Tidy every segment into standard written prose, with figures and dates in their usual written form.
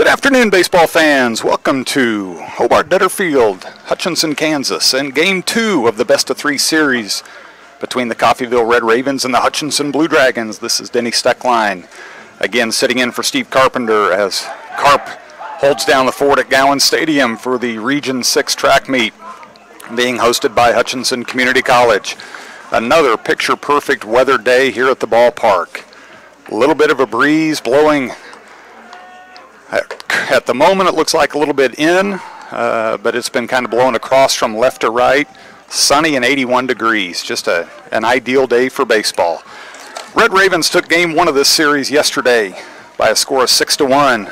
Good afternoon, baseball fans. Welcome to Hobart-Detter Field, Hutchinson, Kansas, and Game 2 of the best-of-3 series between the Coffeyville Red Ravens and the Hutchinson Blue Dragons. This is Denny Steckline, again sitting in for Steve Carpenter as Carp holds down the fort at Gowan Stadium for the Region 6 track meet being hosted by Hutchinson Community College. Another picture-perfect weather day here at the ballpark. A little bit of a breeze blowing. At the moment, it looks like a little bit in, but it's been kind of blowing across from left to right. Sunny and 81 degrees. Just an ideal day for baseball. Red Ravens took Game 1 of this series yesterday by a score of 6-1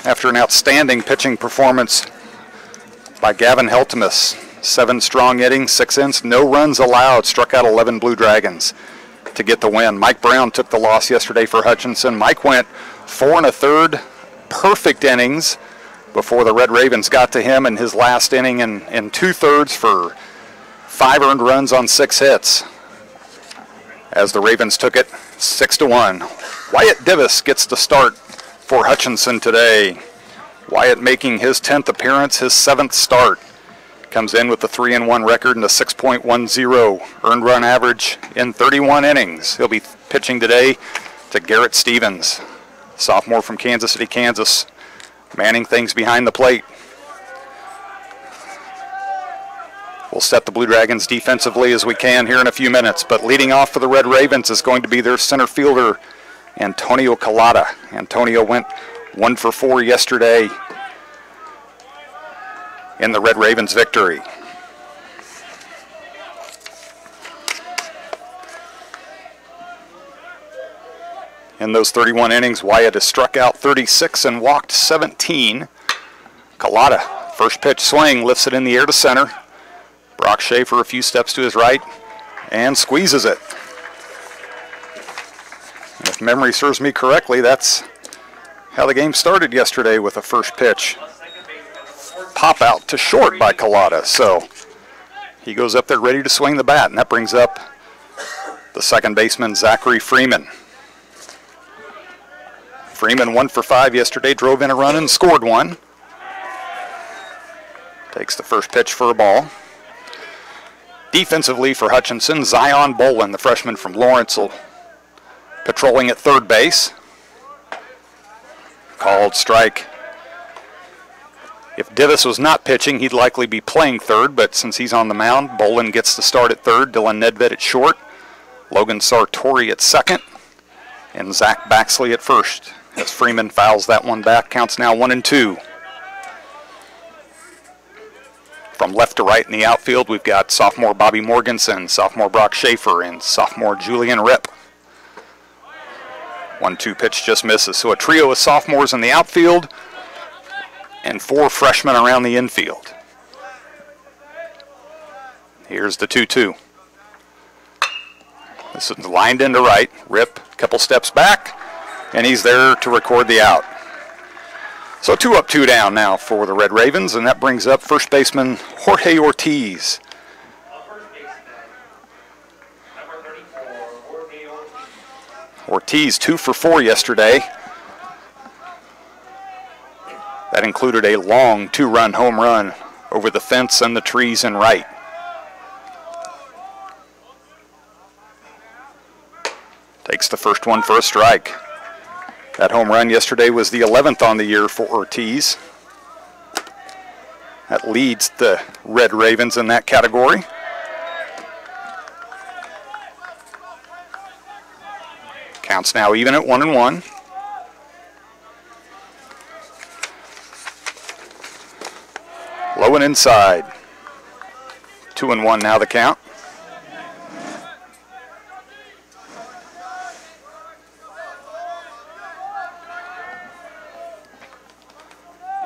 after an outstanding pitching performance by Gavin Heltemus. 7 strong innings, 6 innings, no runs allowed, struck out 11 Blue Dragons to get the win. Mike Brown took the loss yesterday for Hutchinson. Mike went 4 1/3 perfect innings before the Red Ravens got to him in his last inning in 2/3 for 5 earned runs on 6 hits as the Ravens took it 6-1. Wyatt Divis gets the start for Hutchinson today. Wyatt making his 10th appearance, his 7th start. Comes in with a 3-1 record and a 6.10 earned run average in 31 innings. He'll be pitching today to Garrett Stevens, sophomore from Kansas City, Kansas, manning things behind the plate. We'll set the Blue Dragons defensively as we can here in a few minutes, but leading off for the Red Ravens is going to be their center fielder, Antonio Collada. Antonio went 1 for 4 yesterday in the Red Ravens victory. In those 31 innings, Wyatt has struck out 36 and walked 17. Collada, first pitch swing, lifts it in the air to center. Brock Schaefer a few steps to his right and squeezes it. If memory serves me correctly, that's how the game started yesterday, with a first pitch pop out to short by Collada. So he goes up there ready to swing the bat, and that brings up the second baseman, Zachary Freeman. Freeman 1 for 5 yesterday, drove in a run and scored 1. Takes the first pitch for a ball. Defensively for Hutchinson, Zion Bolin, the freshman from Lawrenceville, patrolling at third base. Called strike. If Divis was not pitching, he'd likely be playing third, but since he's on the mound, Bolin gets the start at third, Dylan Nedved at short, Logan Sartori at second, and Zach Baxley at first. As Freeman fouls that one back, counts now 1-2. From left to right in the outfield, we've got sophomore Bobby Morganson, sophomore Brock Schaefer, and sophomore Julian Ripp. 1-2 pitch just misses. So a trio of sophomores in the outfield and 4 freshmen around the infield. Here's the 2-2. This is lined into right. Ripp, a couple steps back, and he's there to record the out. So 2 up, 2 down now for the Red Ravens, and that brings up first baseman Jorge Ortiz. Ortiz 2 for 4 yesterday. That included a long 2-run home run over the fence and the trees in right. Takes the first one for a strike. That home run yesterday was the 11th on the year for Ortiz. That leads the Red Ravens in that category. Counts now even at 1-1. Low and inside. 2-1 now the count.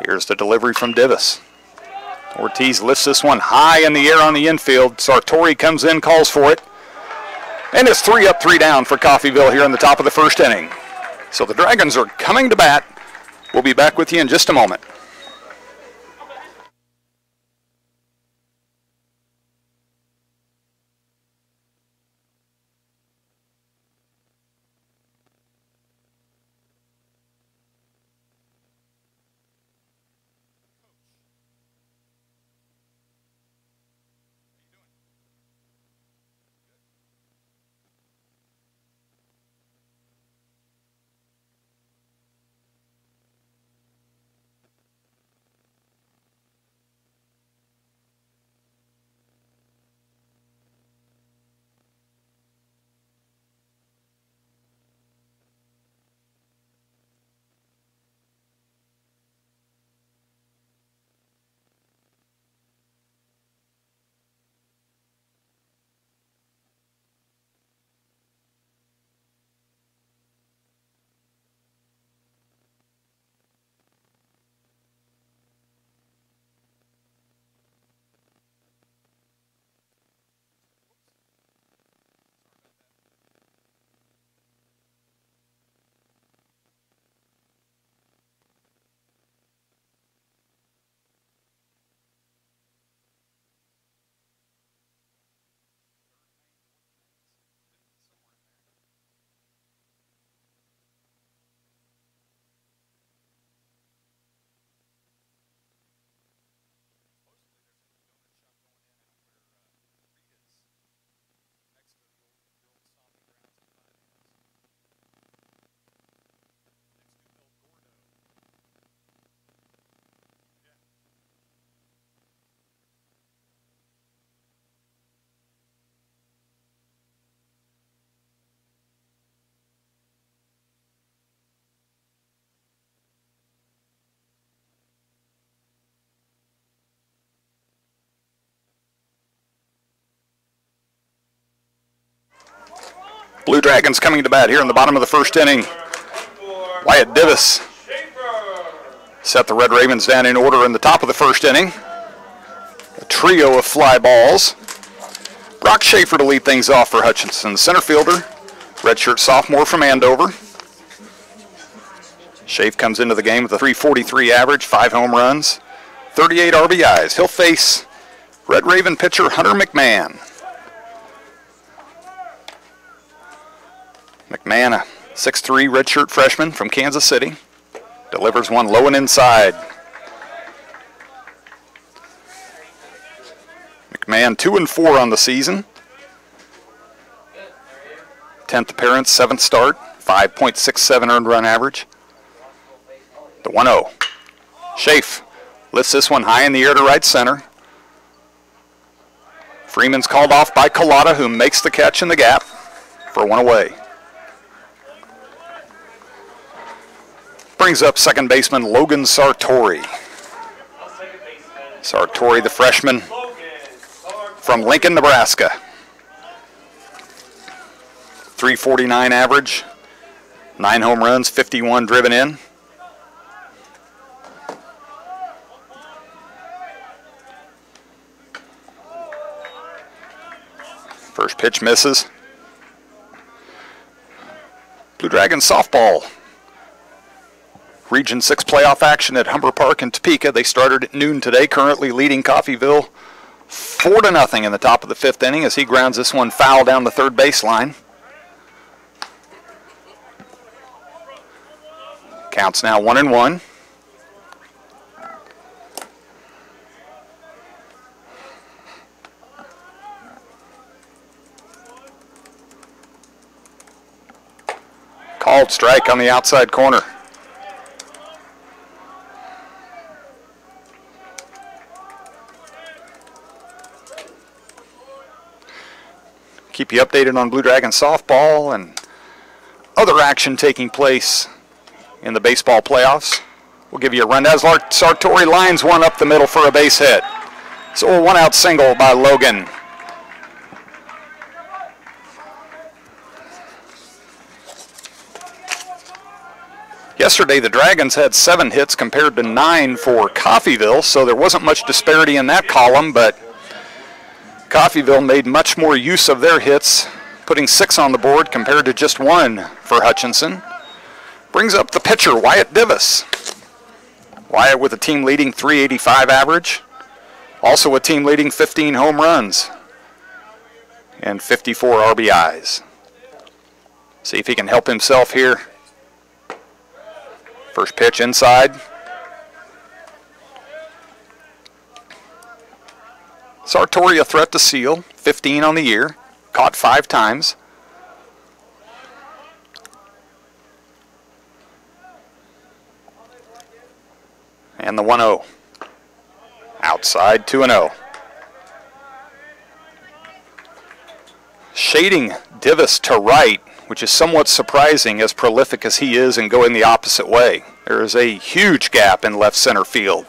Here's the delivery from Divis. Ortiz lifts this one high in the air on the infield. Sartori comes in, calls for it. And it's 3 up, 3 down for Coffeyville here in the top of the first inning. So the Dragons are coming to bat. We'll be back with you in just a moment. Blue Dragons coming to bat here in the bottom of the first inning. Wyatt Divis set the Red Ravens down in order in the top of the first inning. A trio of fly balls. Brock Schaefer to lead things off for Hutchinson, center fielder, redshirt sophomore from Andover. Schaefer comes into the game with a .343 average, 5 home runs, 38 RBIs. He'll face Red Raven pitcher Hunter McMahon. McMahon, a 6'3" redshirt freshman from Kansas City, delivers one low and inside. McMahon 2-4 on the season. 10th appearance, 7th start, 5.67 earned run average. The 1-0. Schaefer lifts this one high in the air to right center. Freeman's called off by Collada, who makes the catch in the gap for one away. Brings up second baseman Logan Sartori. Sartori, the freshman from Lincoln, Nebraska. .349 average, 9 home runs, 51 driven in. First pitch misses. Blue Dragons softball. Region 6 playoff action at Humber Park in Topeka. They started at noon today, currently leading Coffeyville 4-0 in the top of the 5th inning as he grounds this one foul down the third baseline. Counts now 1-1. Called strike on the outside corner. Keep you updated on Blue Dragon softball and other action taking place in the baseball playoffs. We'll give you a rundown as Sartori lines one up the middle for a base hit. So a one-out single by Logan. Yesterday, the Dragons had 7 hits compared to 9 for Coffeyville, so there wasn't much disparity in that column, but Coffeyville made much more use of their hits, putting 6 on the board compared to just 1 for Hutchinson. Brings up the pitcher, Wyatt Divis. Wyatt with a team-leading .385 average, also a team-leading 15 home runs and 54 RBIs. See if he can help himself here. First pitch inside. Sartori a threat to seal, 15 on the year, caught 5 times. And the 1-0. Outside, 2-0. Shading Divis to right, which is somewhat surprising as prolific as he is in going the opposite way. There is a huge gap in left center field.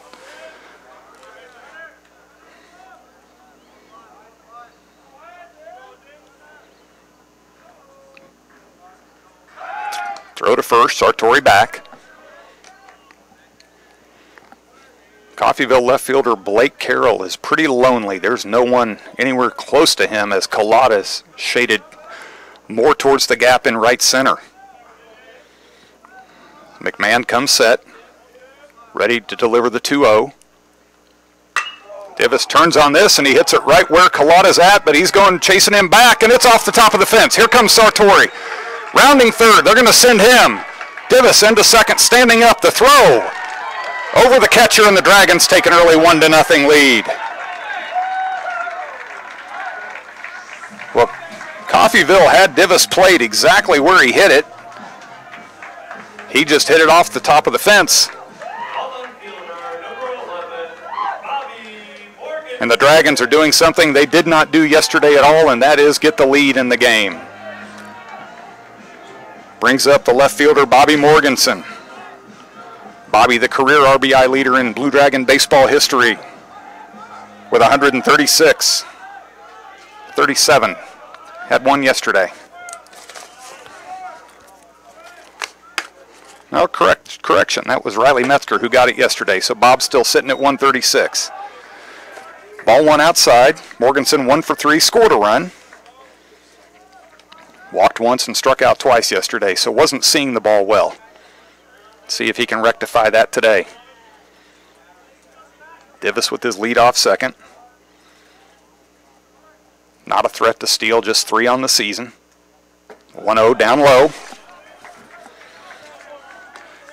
Throw to first, Sartori back. Coffeyville left fielder Blake Carroll is pretty lonely. There's no one anywhere close to him as Collada is shaded more towards the gap in right center. McMahon comes set, ready to deliver the 2-0. Divis turns on this and he hits it right where Collada's at, but he's going chasing him back and it's off the top of the fence. Here comes Sartori. Rounding third, they're going to send him. Divis into second, standing up, the throw over the catcher, and the Dragons take an early 1-0 lead. Well, Coffeyville had Divis played exactly where he hit it. He just hit it off the top of the fence. And the Dragons are doing something they did not do yesterday at all, and that is get the lead in the game. Brings up the left fielder, Bobby Morganson. Bobby, the career RBI leader in Blue Dragon baseball history with 136. 37. Had one yesterday. No, correction. That was Riley Metzger who got it yesterday. So Bob's still sitting at 136. Ball one outside. Morganson 1 for 3, scored a run. Walked once and struck out twice yesterday, so wasn't seeing the ball well. See if he can rectify that today. Divis with his leadoff second. Not a threat to steal, just 3 on the season. 1-0 down low.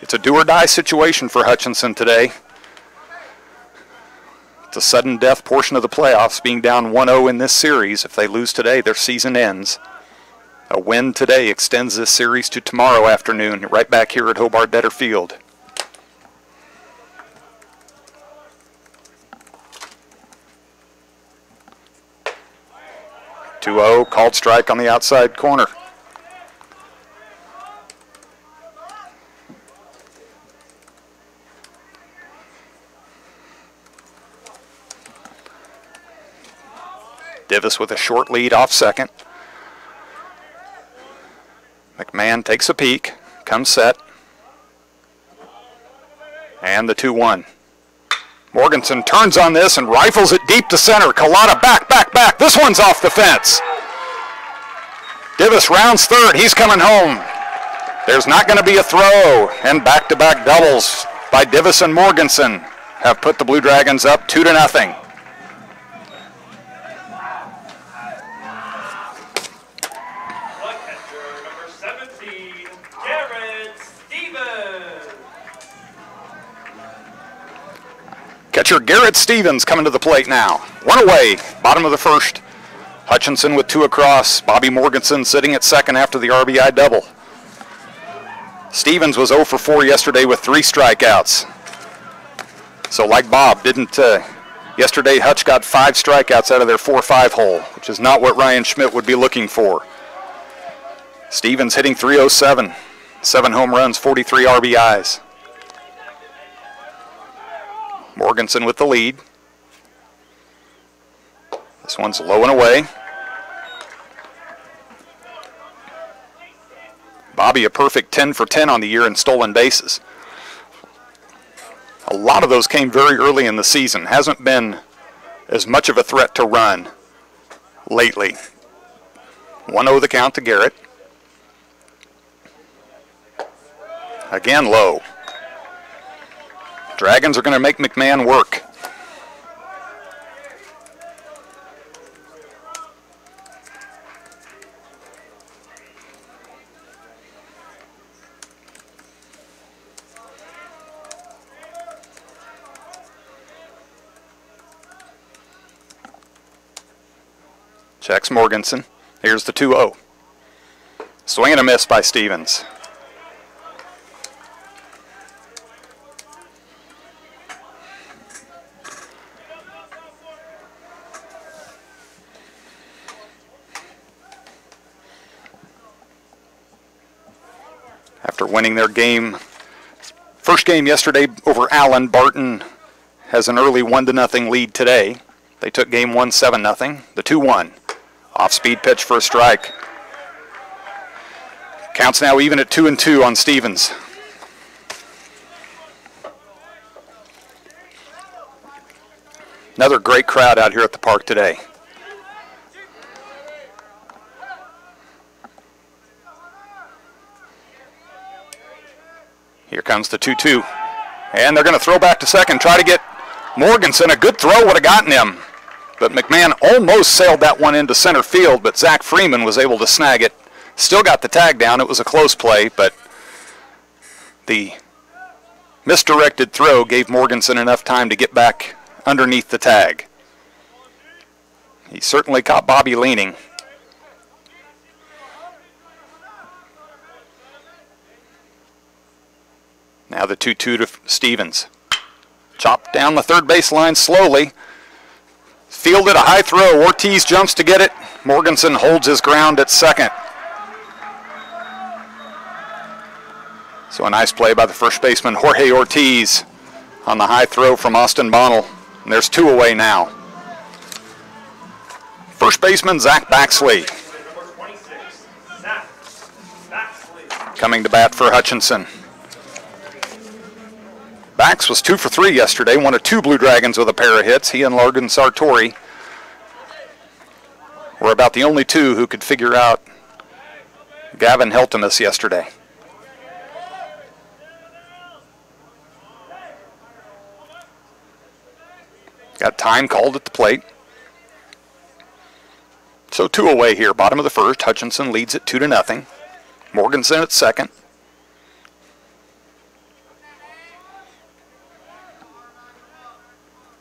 It's a do-or-die situation for Hutchinson today. It's a sudden death portion of the playoffs, being down 1-0 in this series. If they lose today, their season ends. A win today extends this series to tomorrow afternoon, right back here at Hobart-Detter Field. (2-0), called strike on the outside corner. Divis with a short lead off second. McMahon takes a peek, comes set. And the 2-1. Morganson turns on this and rifles it deep to center. Collada back. This one's off the fence. Divis rounds third. He's coming home. There's not going to be a throw. And back-to-back doubles by Divis and Morganson have put the Blue Dragons up 2-0. Catcher Garrett Stevens coming to the plate now. One away, bottom of the first. Hutchinson with 2 across. Bobby Morganson sitting at second after the RBI double. Stevens was 0 for 4 yesterday with 3 strikeouts. So like Bob, yesterday Hutch got 5 strikeouts out of their 4-5 hole, which is not what Ryan Schmidt would be looking for. Stevens hitting .307, 7 home runs, 43 RBIs. Morganson with the lead. This one's low and away. Bobby a perfect 10 for 10 on the year in stolen bases. A lot of those came very early in the season. Hasn't been as much of a threat to run lately. 1-0 the count to Garrett. Again low. Dragons are going to make McMahon work. Checks Morganson. Here's the 2-0. Swing and a miss by Stevens. After winning their first game yesterday over Allen, Barton has an early 1-0 lead today. They took game 1 7-0. The 2-1. Off-speed pitch for a strike. Counts now even at 2-2 on Stevens. Another great crowd out here at the park today. Here comes the 2-2. And they're going to throw back to second, try to get Morganson. A good throw would have gotten him. But McMahon almost sailed that one into center field, but Zach Freeman was able to snag it. Still got the tag down. It was a close play, but the misdirected throw gave Morganson enough time to get back underneath the tag. He certainly caught Bobby leaning. Now the 2-2 to Stevens. Chopped down the third baseline slowly. Fielded a high throw. Ortiz jumps to get it. Morganson holds his ground at second. So a nice play by the first baseman, Jorge Ortiz, on the high throw from Austin Bonnell. And there's 2 away now. First baseman, Zach Baxley. Coming to bat for Hutchinson. Bax was 2 for 3 yesterday, one of 2 Blue Dragons with a pair of hits. He and Largan Sartori were about the only 2 who could figure out Gavin Heltemus yesterday. Got time called at the plate. So 2 away here, bottom of the first. Hutchinson leads it 2-0. Morganson at second.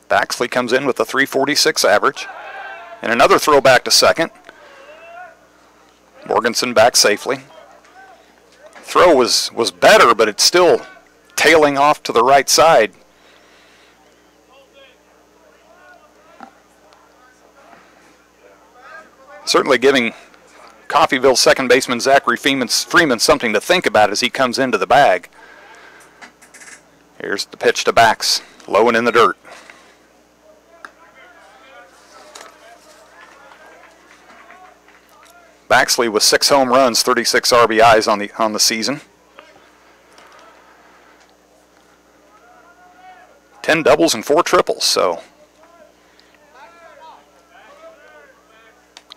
Baxley comes in with a .346 average. And another throw back to second. Morganson back safely. Throw was better, but it's still tailing off to the right side. Certainly giving Coffeyville second baseman Zachary Freeman something to think about as he comes into the bag. Here's the pitch to Bax, low and in the dirt. Baxley with 6 home runs, 36 RBIs on the season. 10 doubles and 4 triples, so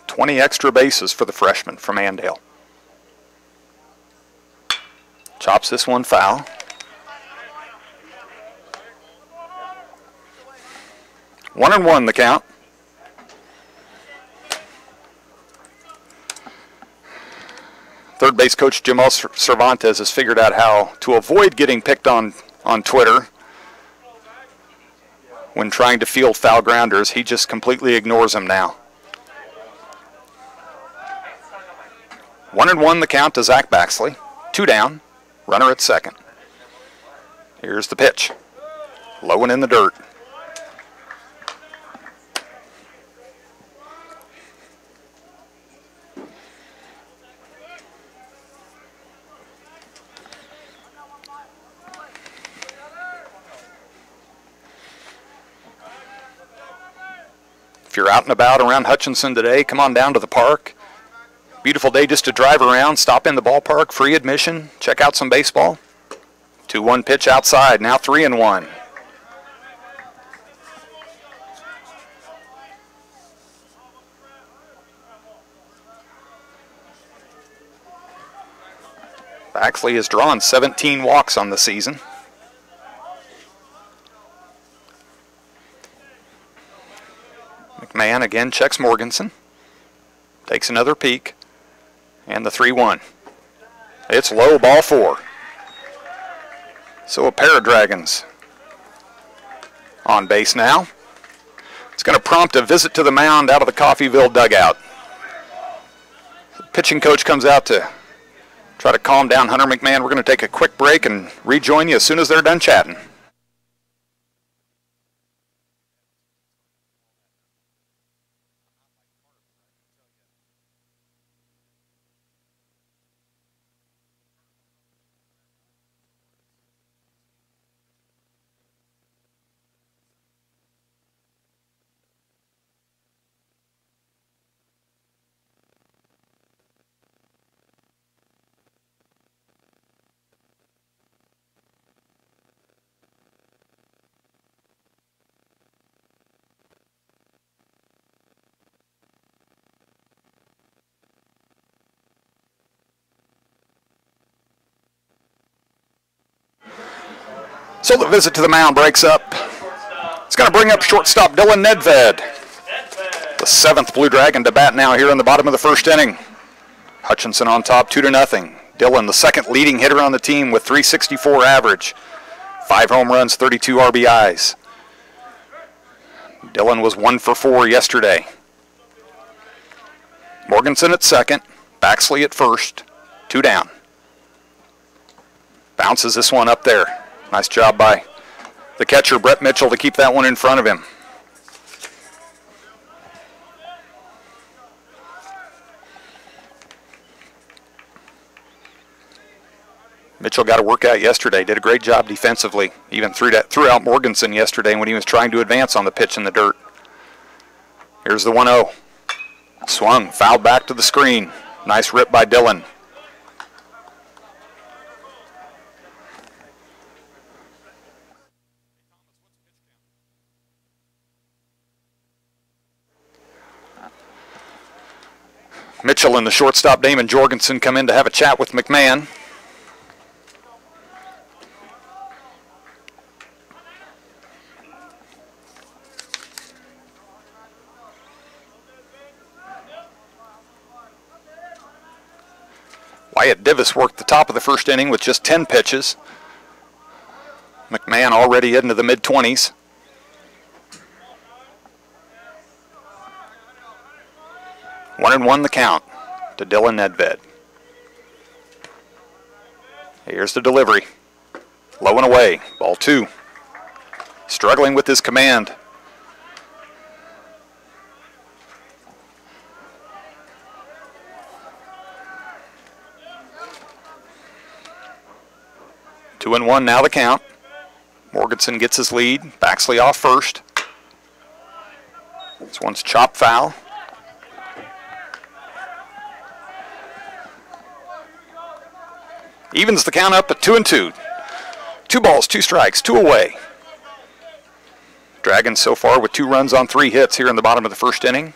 20 extra bases for the freshman from Andale. Chops this one foul. One and one the count. Third base coach Jamal Cervantes has figured out how to avoid getting picked on Twitter when trying to field foul grounders. He just completely ignores them now. 1 and 1 the count to Zach Baxley. 2 down, runner at second. Here's the pitch. Low and in the dirt. If you're out and about around Hutchinson today, come on down to the park. Beautiful day just to drive around, stop in the ballpark, free admission, check out some baseball. 2-1 pitch outside, now 3-1. Baxley has drawn 17 walks on the season. McMahon again checks Morganson. Takes another peek. And the 3-1. It's low, ball 4. So a pair of Dragons on base now. It's going to prompt a visit to the mound out of the Coffeyville dugout. The pitching coach comes out to try to calm down Hunter McMahon. We're going to take a quick break and rejoin you as soon as they're done chatting. So the visit to the mound breaks up. It's going to bring up shortstop Dylan Nedved. The 7th Blue Dragon to bat now here in the bottom of the first inning. Hutchinson on top, 2-0. Dylan, the 2nd leading hitter on the team with .364 average. 5 home runs, 32 RBIs. Dylan was 1 for 4 yesterday. Morganson at second, Baxley at first, 2 down. Bounces this one up there. Nice job by the catcher, Brett Mitchell, to keep that one in front of him. Mitchell got a workout yesterday, did a great job defensively, even threw out Morganson yesterday when he was trying to advance on the pitch in the dirt. Here's the 1-0. Swung, fouled back to the screen. Nice rip by Dylan. Mitchell and the shortstop Damon Jorgensen come in to have a chat with McMahon. Wyatt Divis worked the top of the first inning with just 10 pitches. McMahon already into the mid-20s. 1-1 the count to Dylan Nedved. Here's the delivery. Low and away. Ball 2. Struggling with his command. Two and one now the count. Morganson gets his lead. Baxley off first. This one's chopped foul. Evens the count up at 2-2. 2 balls, 2 strikes, 2 away. Dragons so far with 2 runs on 3 hits here in the bottom of the first inning.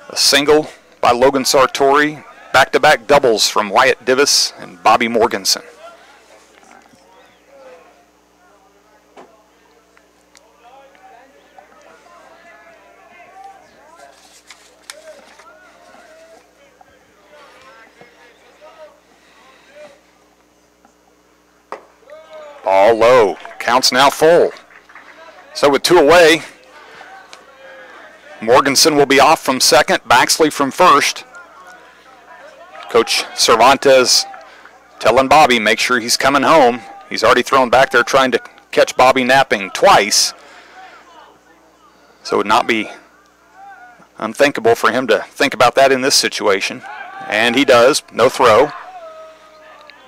A single by Logan Sartori. Back-to-back doubles from Wyatt Divis and Bobby Morganson. Ball low. Count's now full. So with 2 away, Morganson will be off from second, Baxley from first. Coach Cervantes telling Bobby, make sure he's coming home. He's already thrown back there trying to catch Bobby napping twice. So it would not be unthinkable for him to think about that in this situation. And he does. No throw.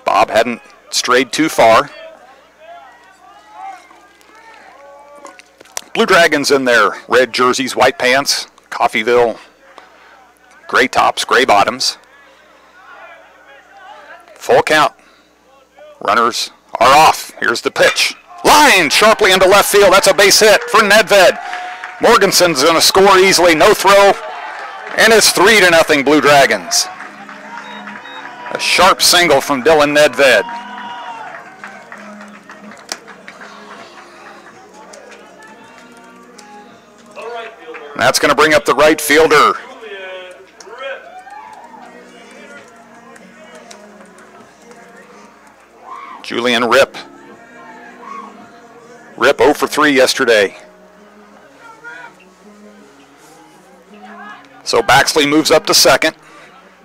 Bob hadn't strayed too far. Blue Dragons in their red jerseys, white pants, Coffeyville, gray tops, gray bottoms. Full count. Runners are off. Here's the pitch. Line sharply into left field. That's a base hit for Nedved. Morganson's going to score easily. No throw. And it's 3-0 Blue Dragons. A sharp single from Dylan Nedved. That's going to bring up the right fielder. Julian Rip. Rip 0 for 3 yesterday. So Baxley moves up to second.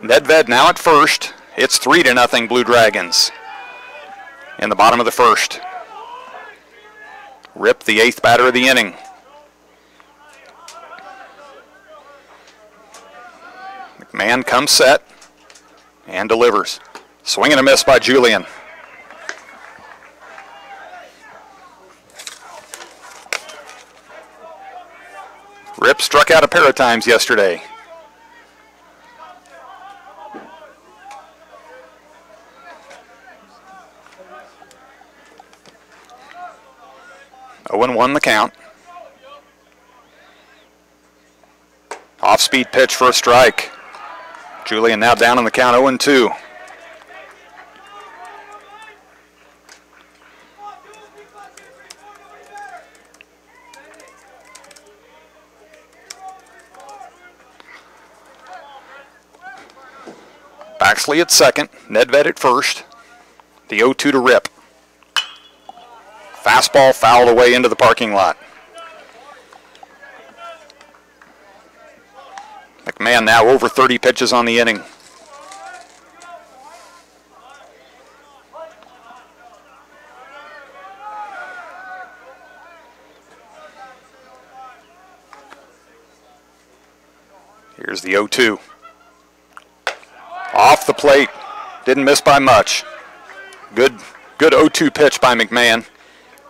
Nedved now at first. It's 3-0 Blue Dragons in the bottom of the first. Rip, the 8th batter of the inning. McMahon comes set and delivers. Swing and a miss by Julian. Rip struck out a pair of times yesterday. Oh, 1 the count. Off-speed pitch for a strike. Julian now down on the count, 0-2. Baxley at second, Nedved at first. The 0-2 to Rip. Fastball fouled away into the parking lot. McMahon now over 30 pitches on the inning. Here's the 0-2. Off the plate. Didn't miss by much. Good 0-2 pitch by McMahon.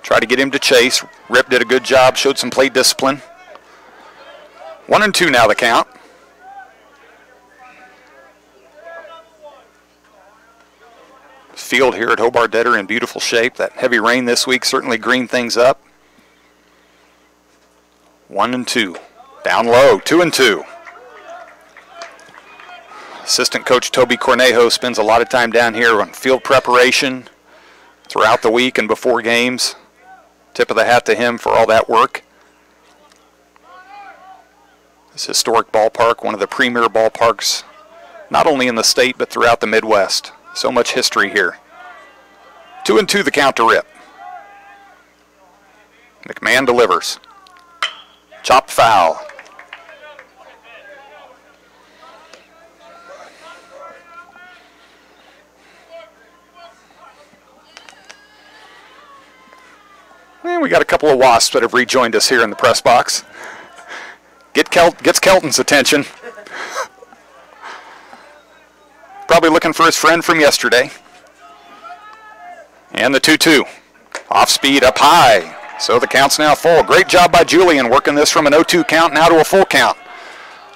Tried to get him to chase. Rip did a good job, showed some plate discipline. 1-2 now the count. Field here at Hobart-Detter in beautiful shape. That heavy rain this week certainly greened things up. 1-2. Down low, 2-2. Assistant Coach Toby Cornejo spends a lot of time down here on field preparation throughout the week and before games. Tip of the hat to him for all that work. This historic ballpark, one of the premier ballparks, not only in the state but throughout the Midwest. So much history here. 2-2 the count to Rip. McMahon delivers. Chopped foul. And we got a couple of Wasps that have rejoined us here in the press box. Gets Kelton's attention. Probably looking for his friend from yesterday. And the 2-2. Off speed, up high. So the count's now full. Great job by Julian working this from an 0-2 count now to a full count.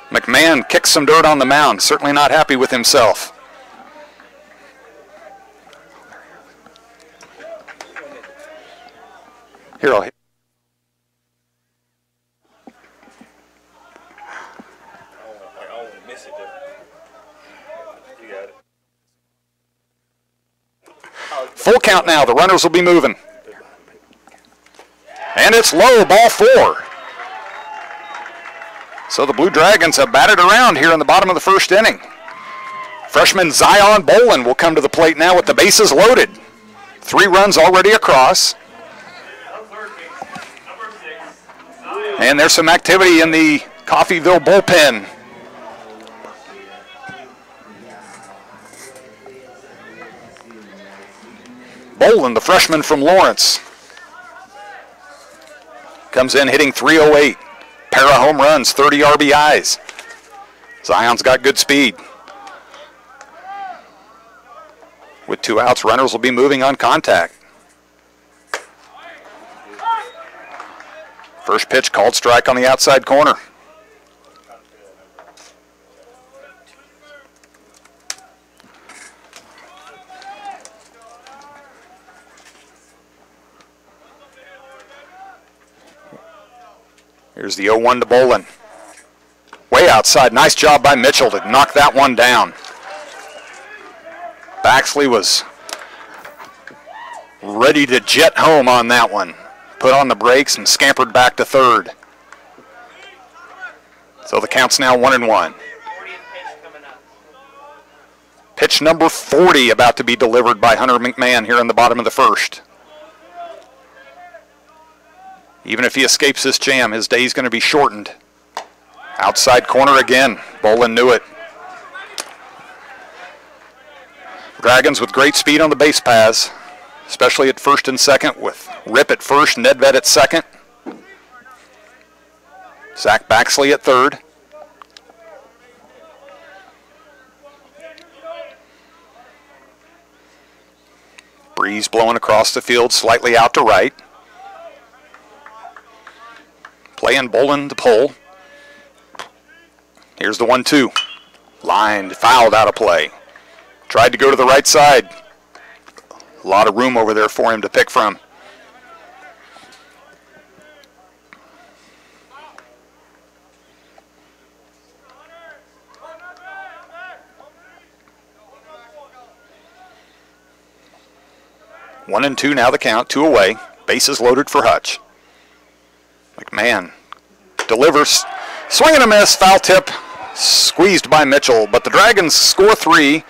McMahon kicks some dirt on the mound. Certainly not happy with himself. Here, I'll hit. Full count now. The runners will be moving. And it's low, ball 4. So the Blue Dragons have batted around here in the bottom of the first inning. Freshman Zion Bolin will come to the plate now with the bases loaded. 3 runs already across. And there's some activity in the Coffeyville bullpen. Bolin, the freshman from Lawrence, comes in hitting .308. Pair of home runs, 30 RBIs. Zion's got good speed. With 2 outs, runners will be moving on contact. First pitch called strike on the outside corner. Here's the 0-1 to Bolin. Way outside. Nice job by Mitchell to knock that one down. Baxley was ready to jet home on that one. Put on the brakes and scampered back to third. So the count's now 1-1. Pitch number 40 about to be delivered by Hunter McMahon here in the bottom of the first. Even if he escapes this jam, his day's going to be shortened. Outside corner again. Bolin knew it. Dragons with great speed on the base paths, especially at first and second, with Rip at first, Nedved at second. Zach Baxley at third. Breeze blowing across the field, slightly out to right. Playing Bolin to pull. Here's the 1-2. Lined, fouled out of play. Tried to go to the right side. A lot of room over there for him to pick from. One and 2 now the count, 2 away. Bases loaded for Hutch. McMahon delivers, swing and a miss, foul tip, squeezed by Mitchell, but the Dragons score 3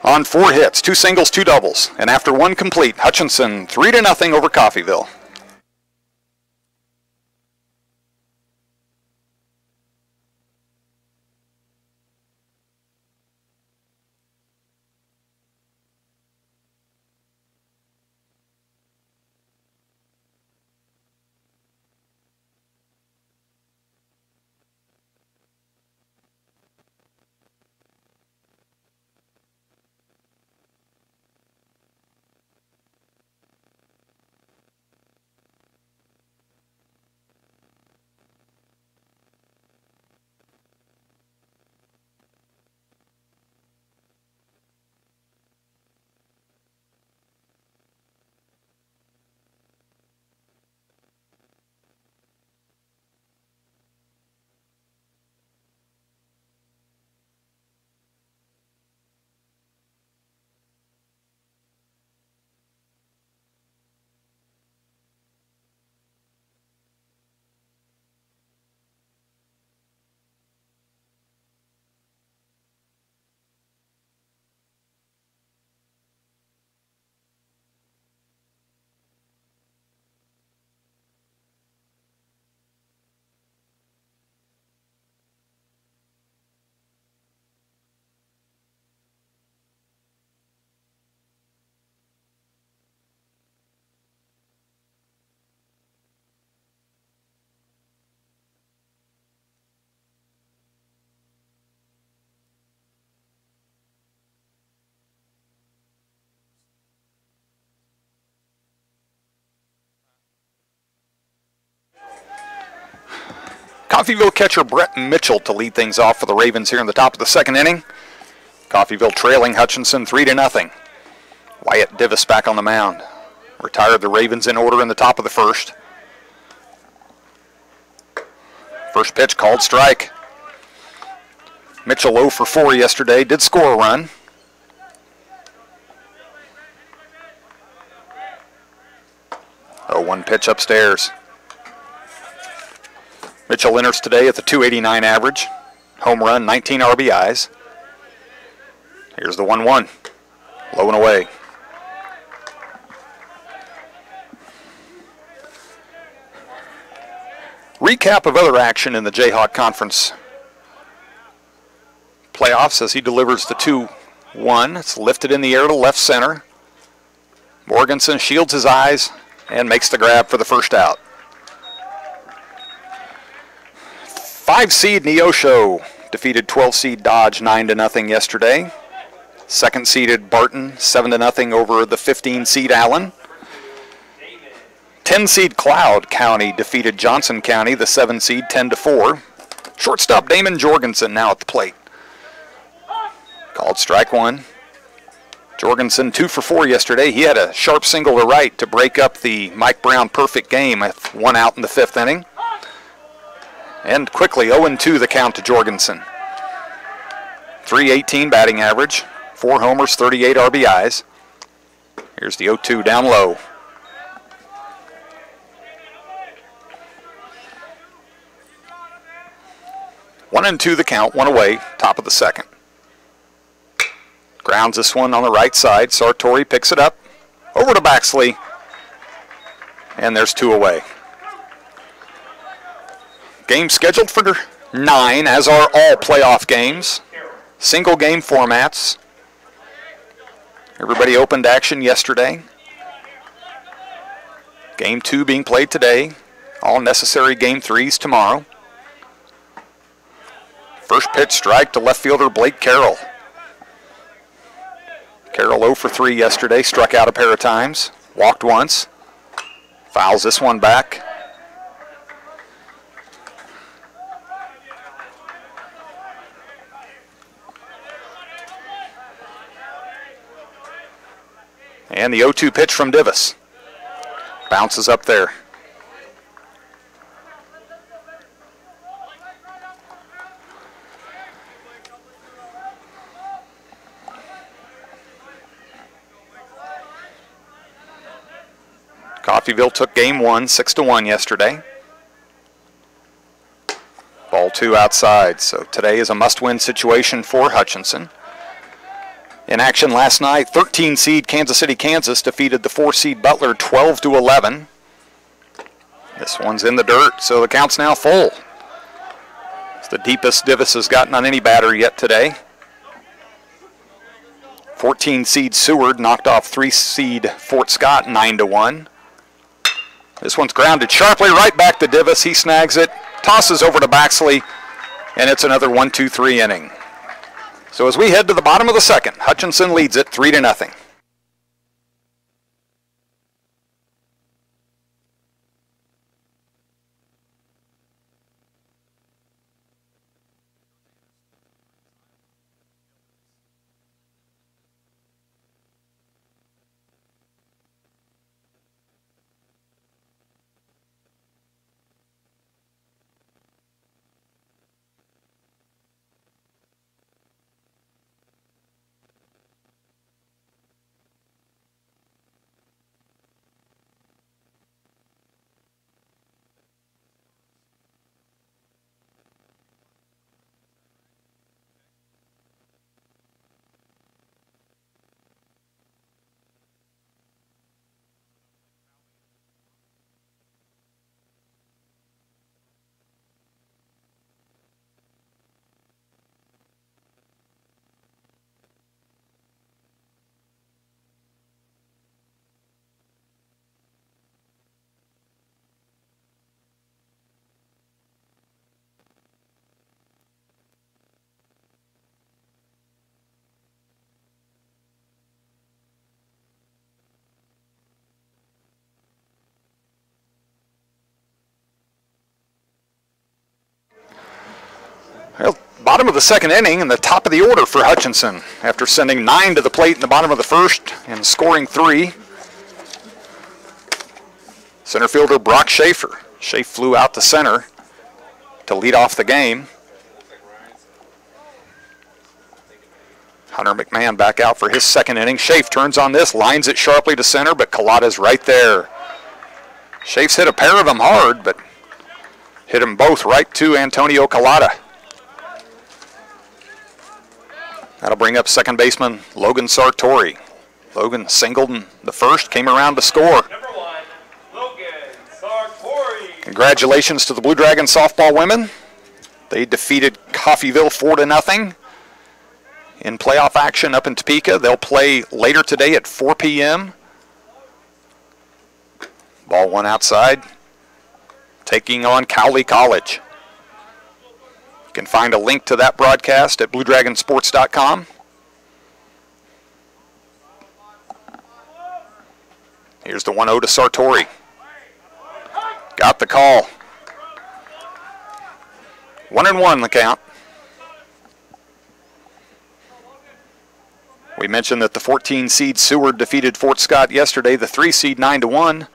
on 4 hits, 2 singles, 2 doubles, and after 1 complete, Hutchinson 3-0 over Coffeyville. Coffeyville catcher Brett Mitchell to lead things off for the Ravens here in the top of the second inning. Coffeyville trailing Hutchinson 3-0. Wyatt Divis back on the mound. Retired the Ravens in order in the top of the first. First pitch called strike. Mitchell 0 for 4 yesterday, did score a run. Oh, one pitch upstairs. Mitchell enters today at the .289 average. Home run, 19 RBIs. Here's the 1-1. Low and away. Recap of other action in the Jayhawk Conference playoffs as he delivers the 2-1. It's lifted in the air to left center. Morganson shields his eyes and makes the grab for the first out. 5-seed Neosho defeated 12-seed Dodge 9-0 yesterday. Second-seeded Barton 7-0 over the 15-seed Allen. 10-seed Cloud County defeated Johnson County, the 7-seed, 10-4. Shortstop Damon Jorgensen now at the plate. Called strike one. Jorgensen 2 for 4 yesterday. He had a sharp single to right to break up the Mike Brown perfect game with 1 out in the 5th inning. And quickly 0-2 the count to Jorgensen. .318 batting average, 4 homers, 38 RBIs. Here's the 0-2 down low. One and two the count, 1 away, top of the second. Grounds this one on the right side. Sartori picks it up, over to Baxley, and there's 2 away. Game scheduled for 9, as are all playoff games. Single game formats. Everybody opened action yesterday. Game 2 being played today. All necessary game 3s tomorrow. First pitch strike to left fielder Blake Carroll. Carroll 0 for 3 yesterday, struck out a pair of times, walked once, fouls this one back. And the 0-2 pitch from Divis. Bounces up there. Coffeyville took game 1, 6-1 yesterday. Ball 2 outside, so today is a must-win situation for Hutchinson. In action last night, 13-seed Kansas City, Kansas defeated the 4-seed Butler 12-11. This one's in the dirt, so the count's now full. It's the deepest Divis has gotten on any batter yet today. 14-seed Seward knocked off 3-seed Fort Scott 9-1. This one's grounded sharply right back to Divis. He snags it, tosses over to Baxley, and it's another 1-2-3 inning. So as we head to the bottom of the second, Hutchinson leads it 3-0. Well, bottom of the second inning and the top of the order for Hutchinson after sending 9 to the plate in the bottom of the first and scoring 3. Center fielder Brock Schaefer. Schaefer flew out to center to lead off the game. Hunter McMahon back out for his second inning. Schaefer turns on this, lines it sharply to center, but Collada's right there. Schaef's hit a pair of them hard, but hit them both right to Antonio Collada. That'll bring up second baseman Logan Sartori. Logan singled in the first, came around to score. Number 1, Logan Sartori. Congratulations to the Blue Dragon softball women. They defeated Coffeyville 4-0 in playoff action up in Topeka. They'll play later today at 4 p.m. Ball one outside, taking on Cowley College. You can find a link to that broadcast at BlueDragonSports.com. Here's the 1-0 to Sartori. Got the call. 1-1 the count. We mentioned that the 14 seed Seward defeated Fort Scott yesterday, the 3 seed 9-1.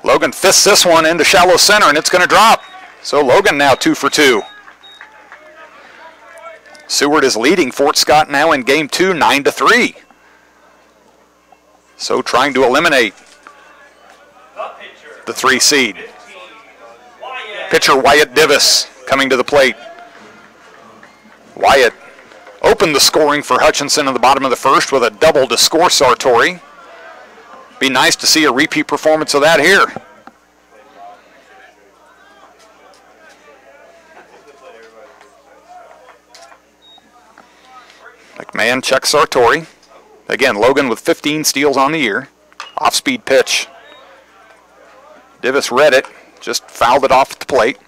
Logan fists this one into shallow center, and it's going to drop. So Logan now 2 for 2. Seward is leading Fort Scott now in game 2, 9-3. So trying to eliminate the 3 seed. Pitcher Wyatt Divis coming to the plate. Wyatt opened the scoring for Hutchinson in the bottom of the first with a double to score Sartori. Be nice to see a repeat performance of that here. McMahon checks Sartori. Again, Logan with 15 steals on the year. Off-speed pitch. Divis read it, just fouled it off at the plate.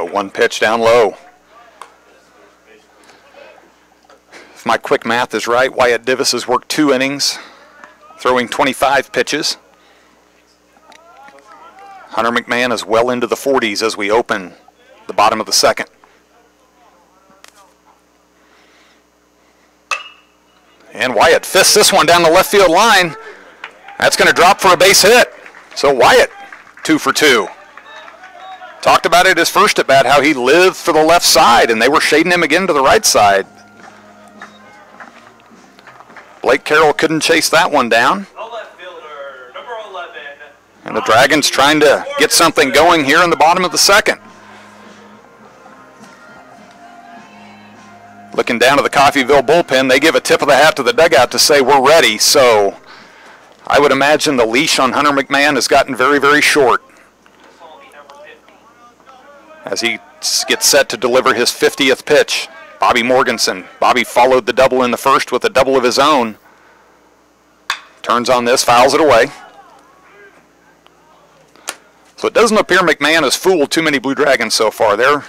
One pitch down low. If my quick math is right, Wyatt Divis has worked 2 innings, throwing 25 pitches. Hunter McMahon is well into the 40s as we open the bottom of the second. And Wyatt fists this one down the left field line. That's going to drop for a base hit. So Wyatt 2 for 2. Talked about it his first at bat, how he lived for the left side, and they were shading him again to the right side. Blake Carroll couldn't chase that one down. The left fielder, number 11. And the Dragons trying to get something going here in the bottom of the second. Looking down to the Coffeyville bullpen, they give a tip of the hat to the dugout to say we're ready. So I would imagine the leash on Hunter McMahon has gotten very, very short as he gets set to deliver his 50th pitch. Bobby Morganson. Bobby followed the double in the first with a double of his own. Turns on this, fouls it away. So it doesn't appear McMahon has fooled too many Blue Dragons so far. They're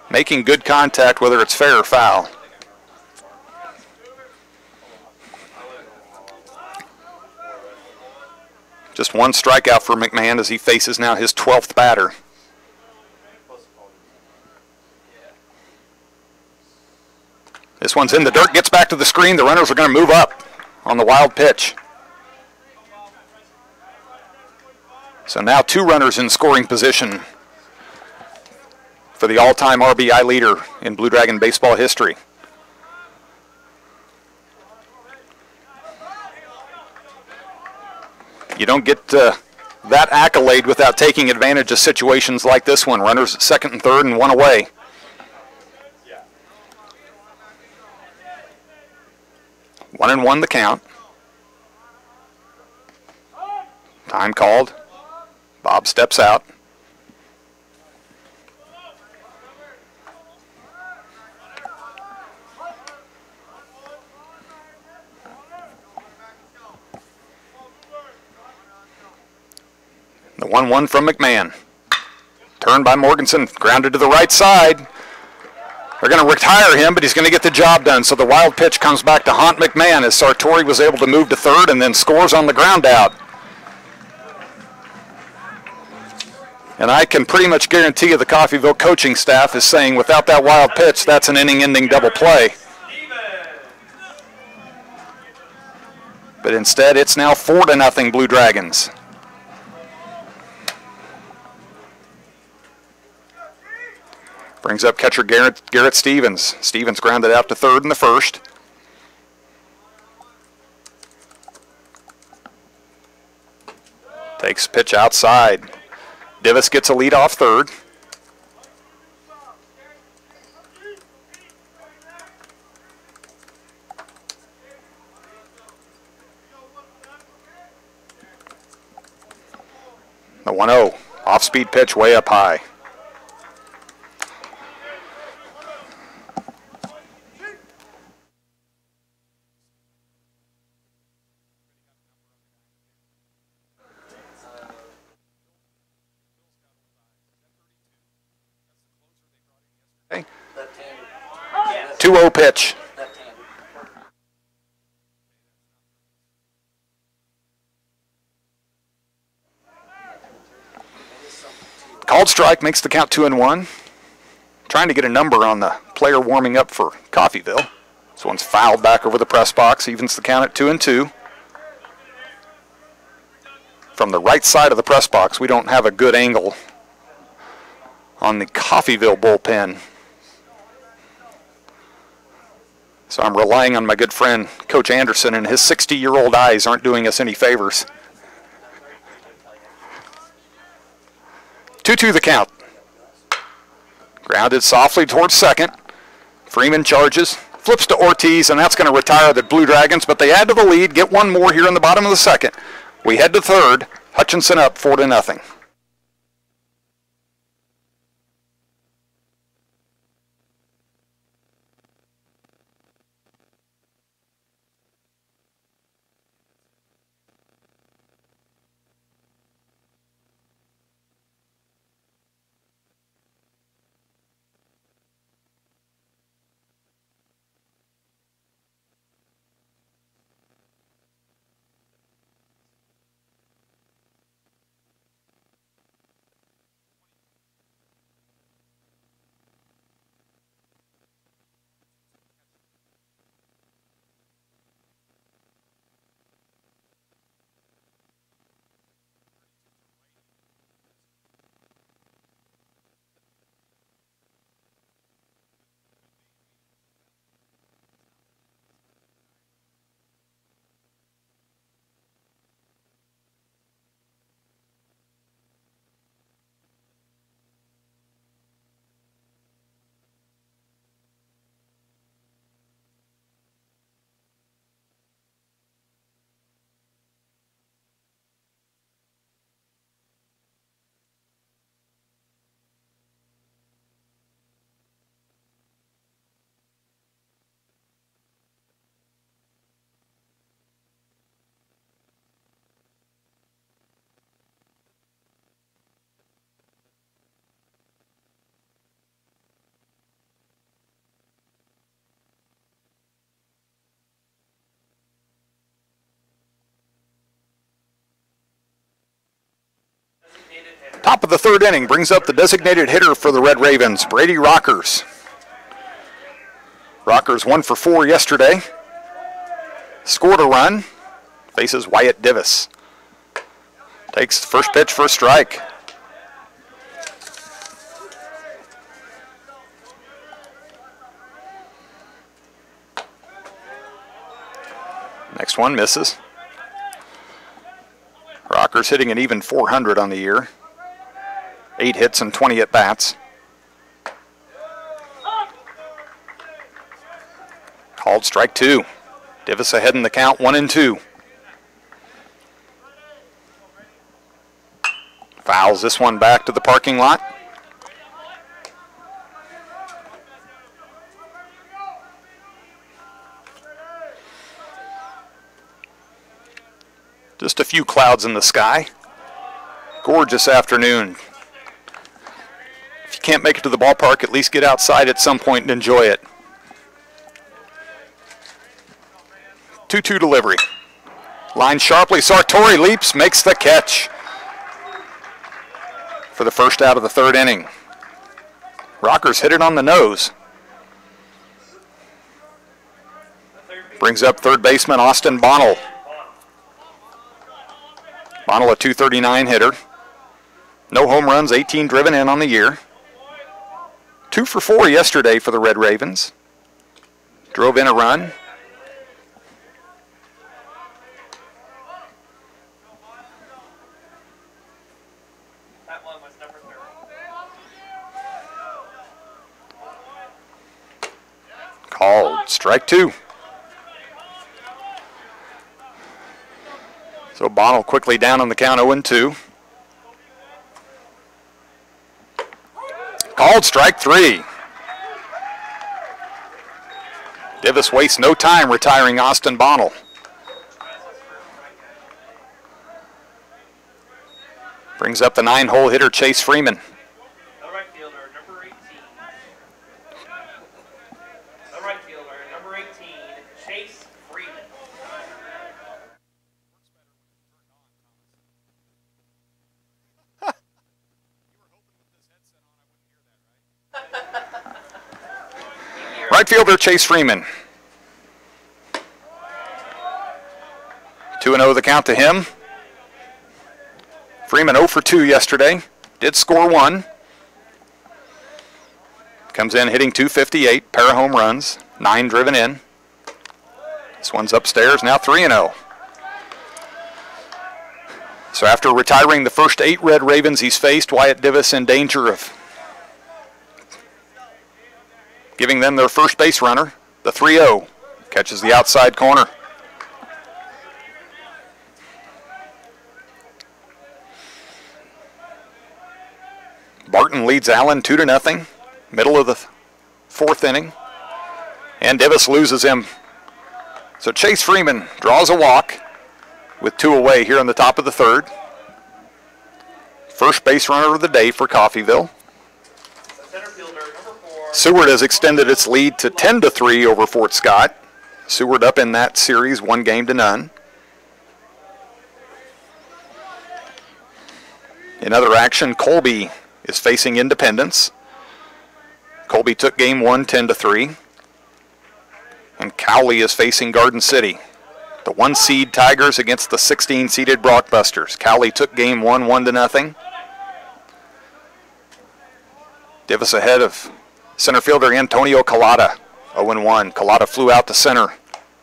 making good contact whether it's fair or foul. Just one strikeout for McMahon as he faces now his 12th batter. This one's in the dirt, gets back to the screen. The runners are going to move up on the wild pitch. So now 2 runners in scoring position for the all-time RBI leader in Blue Dragon baseball history. You don't get that accolade without taking advantage of situations like this one. Runners at second and third and 1 away. One and 1 the count. Time called. Bob steps out. The 1-1 from McMahon. Turned by Morganson, grounded to the right side. They're going to retire him, but he's going to get the job done. So the wild pitch comes back to haunt McMahon as Sartori was able to move to third and then scores on the ground out. And I can pretty much guarantee you the Coffeyville coaching staff is saying without that wild pitch, that's an inning-ending double play. But instead, it's now 4-0 Blue Dragons. Brings up catcher Garrett Stevens. Stevens grounded out to third in the first. Takes pitch outside. Divis gets a lead off third. The 1-0, off-speed pitch way up high. Okay. 2-0 pitch. Called strike makes the count 2-1. Trying to get a number on the player warming up for Coffeyville. This one's fouled back over the press box, evens the count at 2-2. From the right side of the press box, we don't have a good angle on the Coffeyville bullpen. So I'm relying on my good friend, Coach Anderson, and his 60-year-old eyes aren't doing us any favors. 2-2 the count. Grounded softly towards second. Freeman charges, flips to Ortiz, and that's going to retire the Blue Dragons, but they add to the lead, get one more here in the bottom of the second. We head to third. Hutchinson up 4-0. Top of the third inning brings up the designated hitter for the Red Ravens, Brady Rockers. Rockers 1 for 4 yesterday. Scored a run. Faces Wyatt Divis. Takes the first pitch for a strike. Next one misses. Rockers hitting an even 400 on the year. 8 hits and 20 at-bats. Called strike 2. Divis ahead in the count, 1-2. Fouls this one back to the parking lot. Just a few clouds in the sky. Gorgeous afternoon. If you can't make it to the ballpark, at least get outside at some point and enjoy it. 2-2 delivery. Line sharply. Sartori leaps, makes the catch for the first out of the third inning. Rockers hit it on the nose. Brings up third baseman Austin Bonnell. Bonnell, a .239 hitter. No home runs, 18 driven in on the year. 2 for 4 yesterday for the Red Ravens. Drove in a run. That one was number 30. Called strike 2. So Bonnell quickly down on the count, 0-2. Called strike 3. Divis wastes no time retiring Austin Bonnell. Brings up the 9-hole hitter Chase Freeman. The right fielder, number 18. The right fielder, number 18, Chase Freeman. Right fielder Chase Freeman. 2-0 the count to him. Freeman 0 for 2 yesterday. Did score 1. Comes in hitting .258, pair of home runs, 9 driven in. This one's upstairs, now 3-0. So after retiring the first 8 Red Ravens he's faced, Wyatt Divis in danger of giving them their first base runner. The 3-0 catches the outside corner. Barton leads Allen 2-0, middle of the 4th inning, and Divis loses him. So Chase Freeman draws a walk with 2 away here in the top of the 3rd. First base runner of the day for Coffeyville. Seward has extended its lead to 10-3 over Fort Scott. Seward up in that series 1-0. In other action, Colby is facing Independence. Colby took game 1 10-3. And Cowley is facing Garden City. The 1-seed Tigers against the 16-seeded Blockbusters. Cowley took game 1 1-0. Divis ahead of center fielder Antonio Collada, 0-1. Collada flew out to center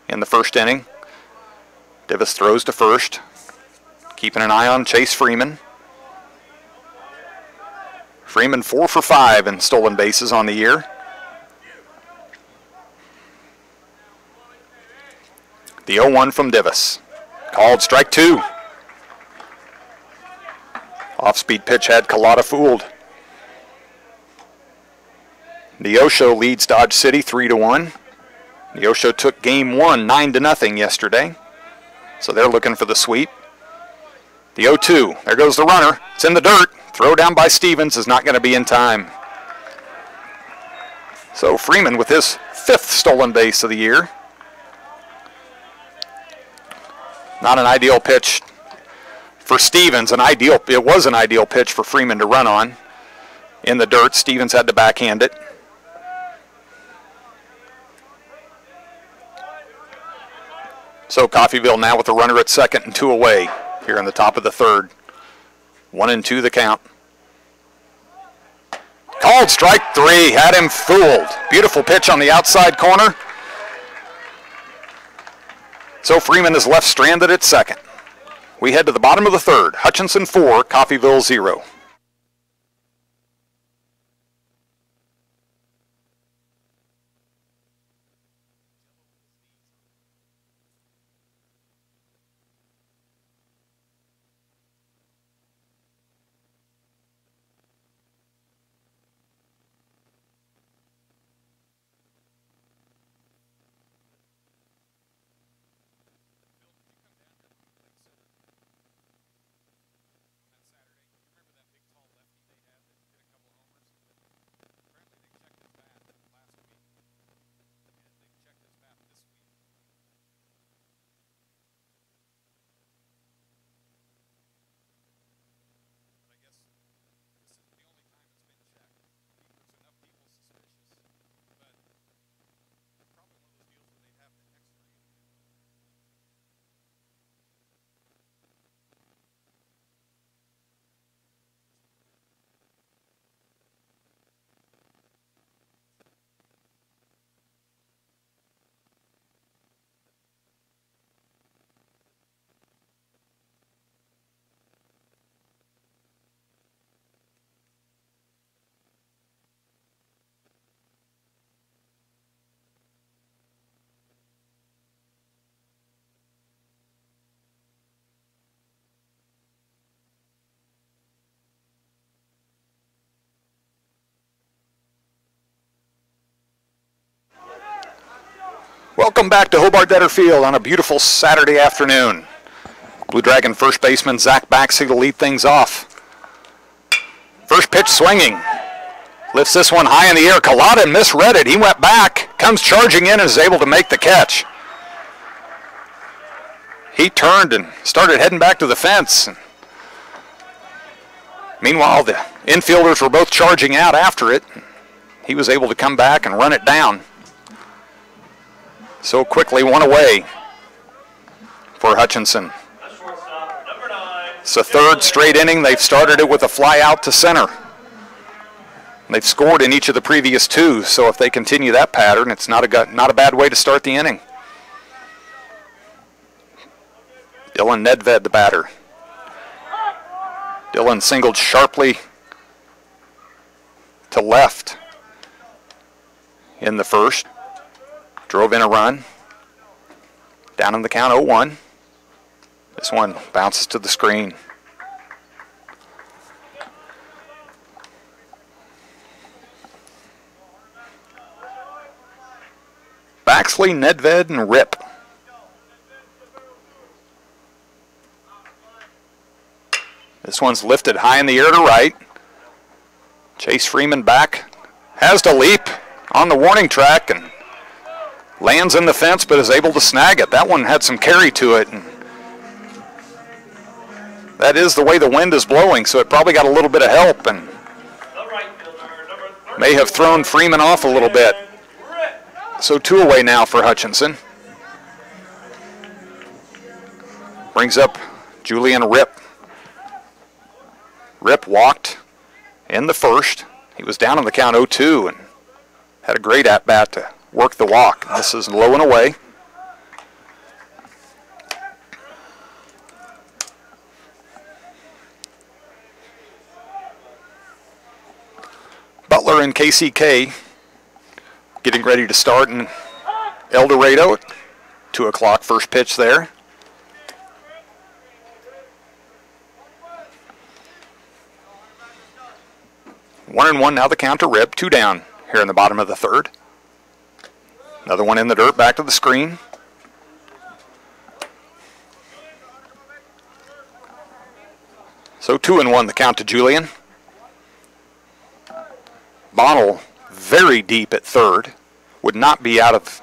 in the first inning. Divis throws to first, keeping an eye on Chase Freeman. Freeman 4 for 5 in stolen bases on the year. The 0-1 from Divis. Called strike 2. Off-speed pitch had Collada fooled. Neosho leads Dodge City 3-1. Neosho took game 1 9-0 yesterday. So they're looking for the sweep. The 0-2. There goes the runner. It's in the dirt. Throw down by Stevens is not going to be in time. So Freeman with his 5th stolen base of the year. Not an ideal pitch for Stevens. It was an ideal pitch for Freeman to run on. In the dirt, Stevens had to backhand it. So Coffeyville now with a runner at second and 2 away here in the top of the 3rd. 1-2 the count. Called strike 3, had him fooled. Beautiful pitch on the outside corner. So Freeman is left stranded at second. We head to the bottom of the 3rd. Hutchinson 4, Coffeyville 0. Welcome back to Hobart-Detter Field on a beautiful Saturday afternoon. Blue Dragon first baseman Zach Baxley to lead things off. First pitch swinging. Lifts this one high in the air. Collada misread it. He went back, comes charging in and is able to make the catch. He turned and started heading back to the fence. Meanwhile, the infielders were both charging out after it. He was able to come back and run it down. So quickly, one away for Hutchinson. It's the third straight inning. They've started it with a fly out to center. They've scored in each of the previous two, so if they continue that pattern, it's not a bad way to start the inning. Dylan Nedved, the batter. Dylan singled sharply to left in the first. Drove in a run. Down in the count 0-1. This one bounces to the screen. Baxley, Nedved, and Rip. This one's lifted high in the air to right. Chase Freeman back. Has to leap on the warning track and lands in the fence, but is able to snag it. That one had some carry to it. And that is the way the wind is blowing, so it probably got a little bit of help and may have thrown Freeman off a little bit. So two away now for Hutchinson. Brings up Julian Rip. Rip walked in the first. He was down on the count 0-2 and had a great at-bat to work the walk. This is low and away. Butler and KCK getting ready to start in El Dorado at 2 o'clock first pitch there. One and one now the count to Rip. 2 down here in the bottom of the third. Another one in the dirt, back to the screen. So 2-1 the count to Julian. Bonnell very deep at third. Would not be out of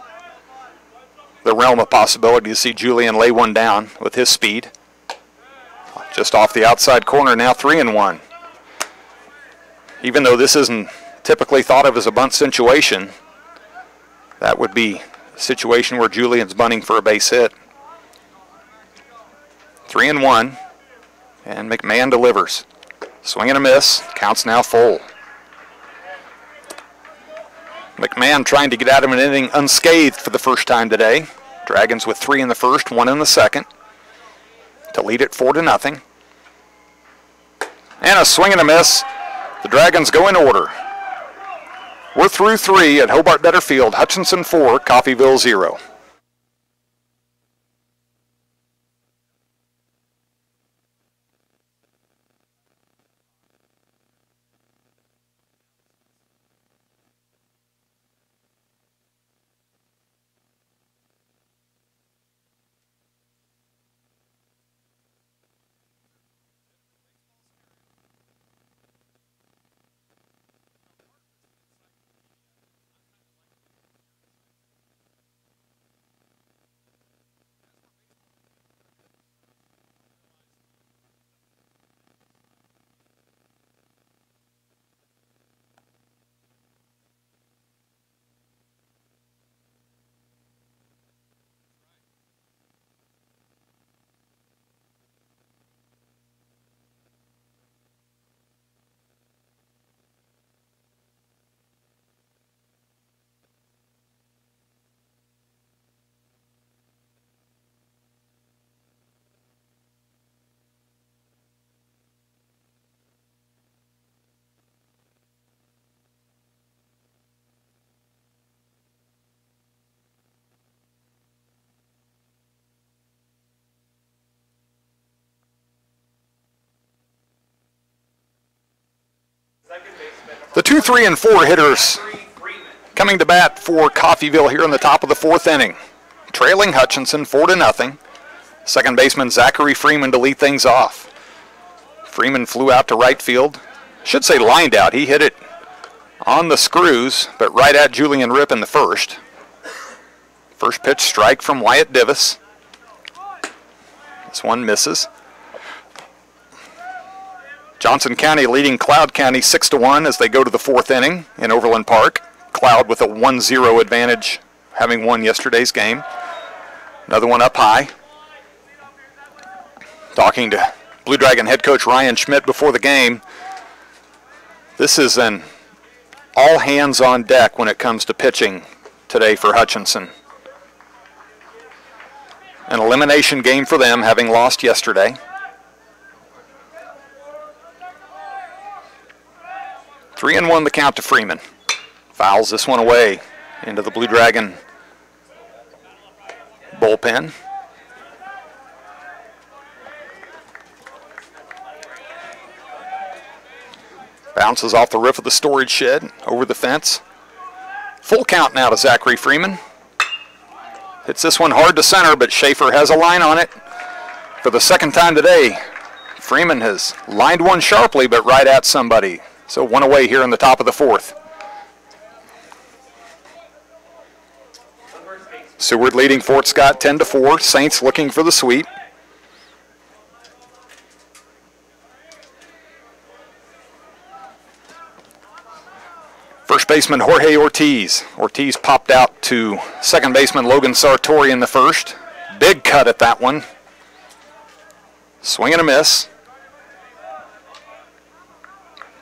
the realm of possibility to see Julian lay one down with his speed. Just off the outside corner now, 3-1. Even though this isn't typically thought of as a bunt situation, that would be a situation where Julian's bunting for a base hit. 3-1, and McMahon delivers. Swing and a miss, counts now full. McMahon trying to get out of an inning unscathed for the first time today. Dragons with 3 in the first, 1 in the second, to lead it 4-0. And a swing and a miss. The Dragons go in order. We're through 3 at Hobart-Detter Field. Hutchinson 4, Coffeyville 0. The 2, 3, and 4 hitters coming to bat for Coffeyville here in the top of the 4th inning. trailing Hutchinson 4-0. Second baseman Zachary Freeman to lead things off. Freeman flew out to right field. Should say lined out. He hit it on the screws, but right at Julian Ripp in the first. First pitch strike from Wyatt Divis. This one misses. Johnson County leading Cloud County 6-1 as they go to the fourth inning in Overland Park. Cloud with a 1-0 advantage, having won yesterday's game. Another one up high. Talking to Blue Dragon head coach Ryan Schmidt before the game, this is an all hands on deck when it comes to pitching today for Hutchinson. An elimination game for them, having lost yesterday. 3-1 the count to Freeman. Fouls this one away into the Blue Dragon bullpen. Bounces off the roof of the storage shed over the fence. Full count now to Zachary Freeman. Hits this one hard to center, but Schaefer has a line on it. For the second time today, Freeman has lined one sharply, but right at somebody. So one away here in the top of the fourth. Seward leading Fort Scott 10-4. Saints looking for the sweep. First baseman Jorge Ortiz. Ortiz popped out to second baseman Logan Sartori in the first. Big cut at that one. Swing and a miss.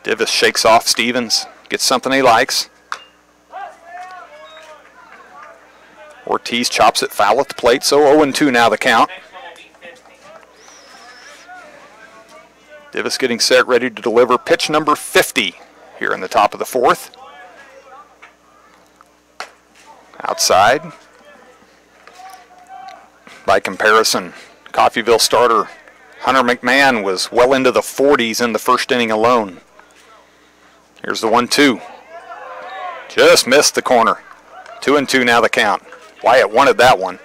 Divis shakes off Stevens. Gets something he likes. Ortiz chops it foul at the plate, so 0-2 now the count. Divis getting set, ready to deliver pitch number 50 here in the top of the fourth. Outside. By comparison, Coffeyville starter Hunter McMahon was well into the 40s in the first inning alone. Here's the 1-2. Just missed the corner. 2-2 now the count. Wyatt wanted that one.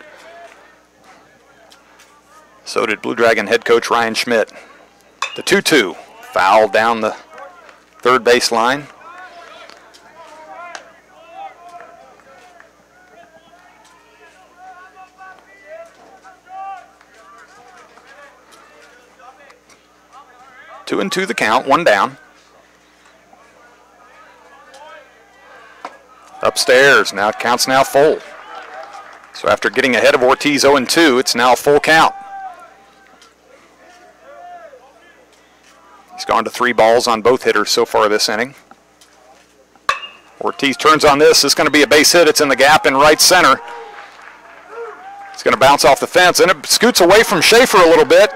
So did Blue Dragon head coach Ryan Schmidt. The 2-2. Foul down the third base line. Two and two the count, one down. Upstairs, now it counts now full. So after getting ahead of Ortiz 0-2, it's now a full count. He's gone to 3 balls on both hitters so far this inning. Ortiz turns on this. It's going to be a base hit. It's in the gap in right center. It's going to bounce off the fence, and it scoots away from Schaefer a little bit.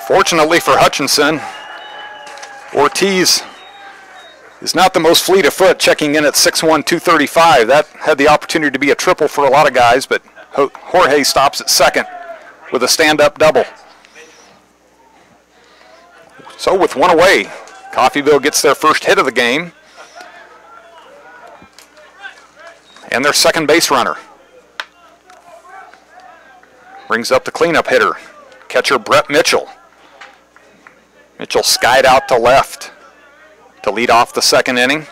Fortunately for Hutchinson, Ortiz is not the most fleet of foot, checking in at 6'1", 235. That had the opportunity to be a triple for a lot of guys, but Jorge stops at second with a stand-up double. So with one away, Coffeyville gets their first hit of the game and their second base runner. Brings up the cleanup hitter, catcher Brett Mitchell. Mitchell skied out to left to lead off the second inning.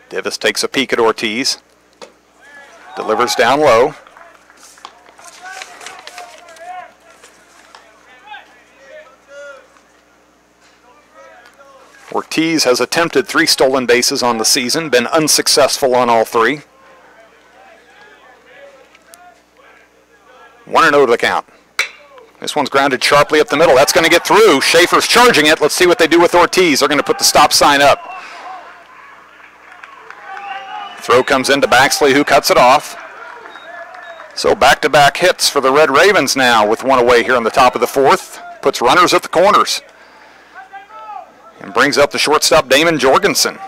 Divis takes a peek at Ortiz. Delivers down low. Ortiz has attempted 3 stolen bases on the season, been unsuccessful on all 3. 1-0 to the count. This one's grounded sharply up the middle. That's going to get through. Schaefer's charging it. Let's see what they do with Ortiz. They're going to put the stop sign up. Throw comes into Baxley, who cuts it off. So back-to-back hits for the Red Ravens now with one away here on the top of the fourth. Puts runners at the corners. And brings up the shortstop, Damon Jorgensen.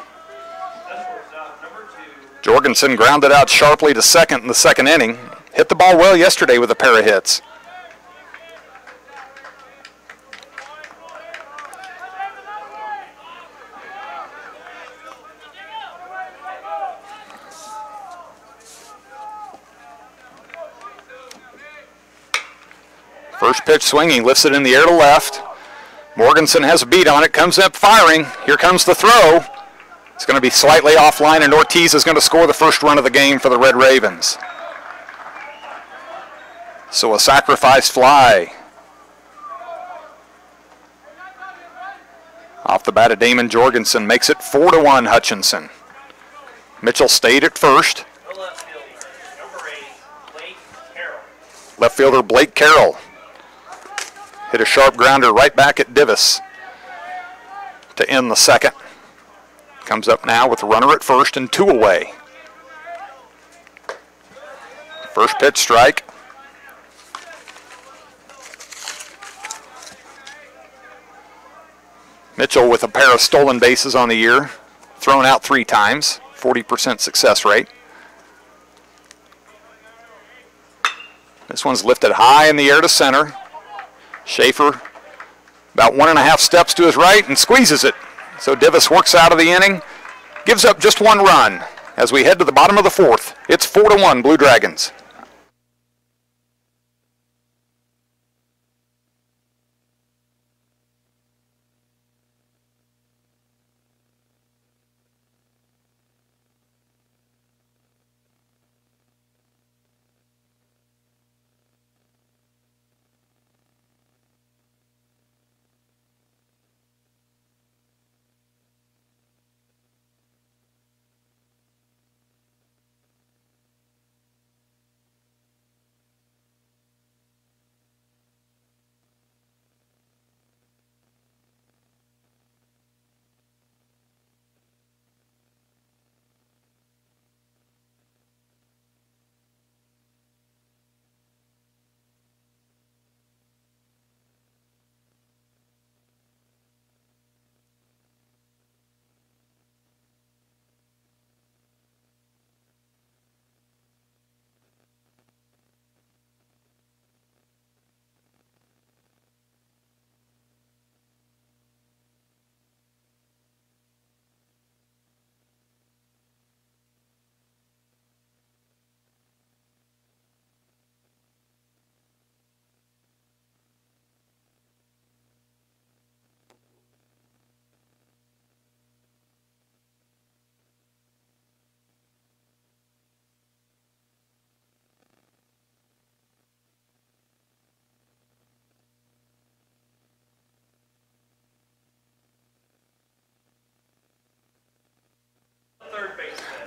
Jorgensen grounded out sharply to second in the second inning. Hit the ball well yesterday with a pair of hits. First pitch swinging, lifts it in the air to left. Morganson has a beat on it, comes up firing. Here comes the throw. It's going to be slightly offline, and Ortiz is going to score the first run of the game for the Red Ravens. So a sacrifice fly. Off the bat of Damon Jorgensen makes it 4-1 Hutchinson. Mitchell stayed at first. The left fielder, number 8, Blake Carroll. Left fielder Blake Carroll hit a sharp grounder right back at Divis to end the second. Comes up now with a runner at first and 2 away. First pitch strike. Mitchell with a pair of stolen bases on the year, thrown out 3 times, 40% success rate. This one's lifted high in the air to center. Schaefer about 1.5 steps to his right and squeezes it. So Divis works out of the inning, gives up just 1 run. As we head to the bottom of the 4th, it's 4-1 Blue Dragons.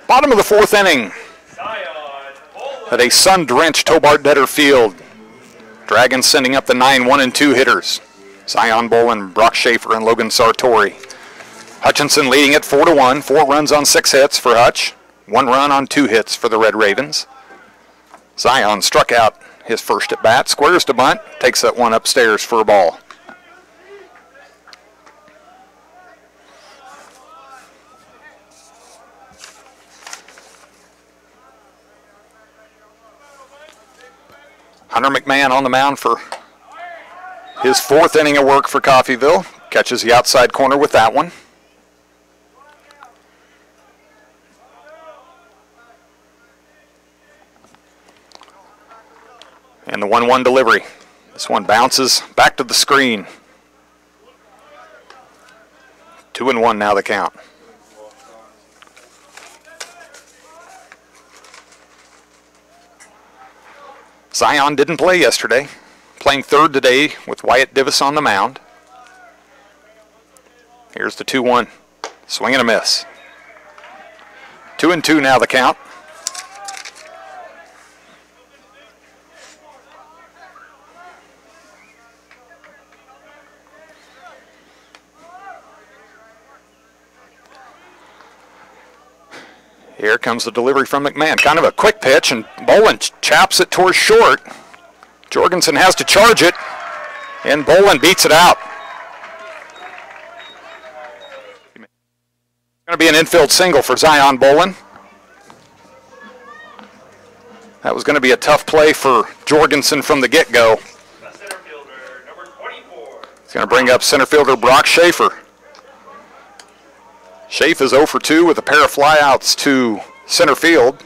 Bottom of the 4th inning at a sun-drenched Hobart-Detter Field. Dragons sending up the 9 1-2 hitters. Zion Bolin, Brock Schaefer, and Logan Sartori. Hutchinson leading at 4-1. 4 runs on 6 hits for Hutch. 1 run on 2 hits for the Red Ravens. Zion struck out his first at bat. Squares to bunt. Takes that one upstairs for a ball. Hunter McMahon on the mound for his 4th inning of work for Coffeyville. Catches the outside corner with that one. And the 1-1 delivery. This one bounces back to the screen. 2-1 now the count. Zion didn't play yesterday, playing 3rd today with Wyatt Divis on the mound. Here's the 2-1, swing and a miss. 2-2 now the count. Here comes the delivery from McMahon. Kind of a quick pitch, and Bolin chaps it towards short. Jorgensen has to charge it, and Bolin beats it out. Going to be an infield single for Zion Bolin. That was going to be a tough play for Jorgensen from the get-go. Center fielder, number 24. He's going to bring up center fielder Brock Schaefer. Schaefer is 0 for 2 with a pair of flyouts to center field.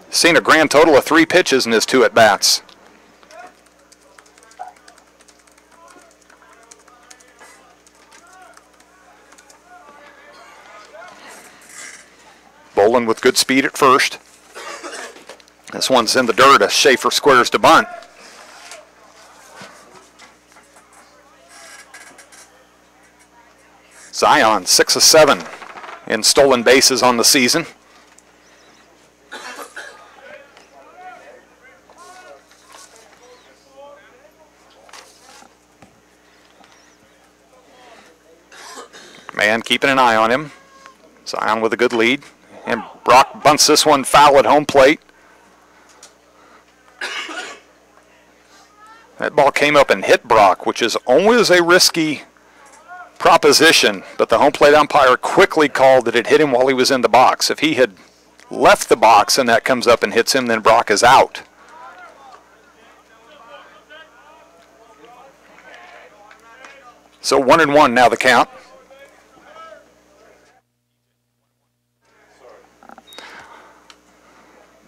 Seen a grand total of 3 pitches in his 2 at-bats. Bolin with good speed at first. This one's in the dirt as Schaefer squares to bunt. Zion, 6 of 7 in stolen bases on the season. Man keeping an eye on him. Zion with a good lead. And Brock bunts this one foul at home plate. That ball came up and hit Brock, which is always a risky proposition, but the home plate umpire quickly called that it hit him while he was in the box. If he had left the box and that comes up and hits him, then Brock is out. So 1-1 now the count.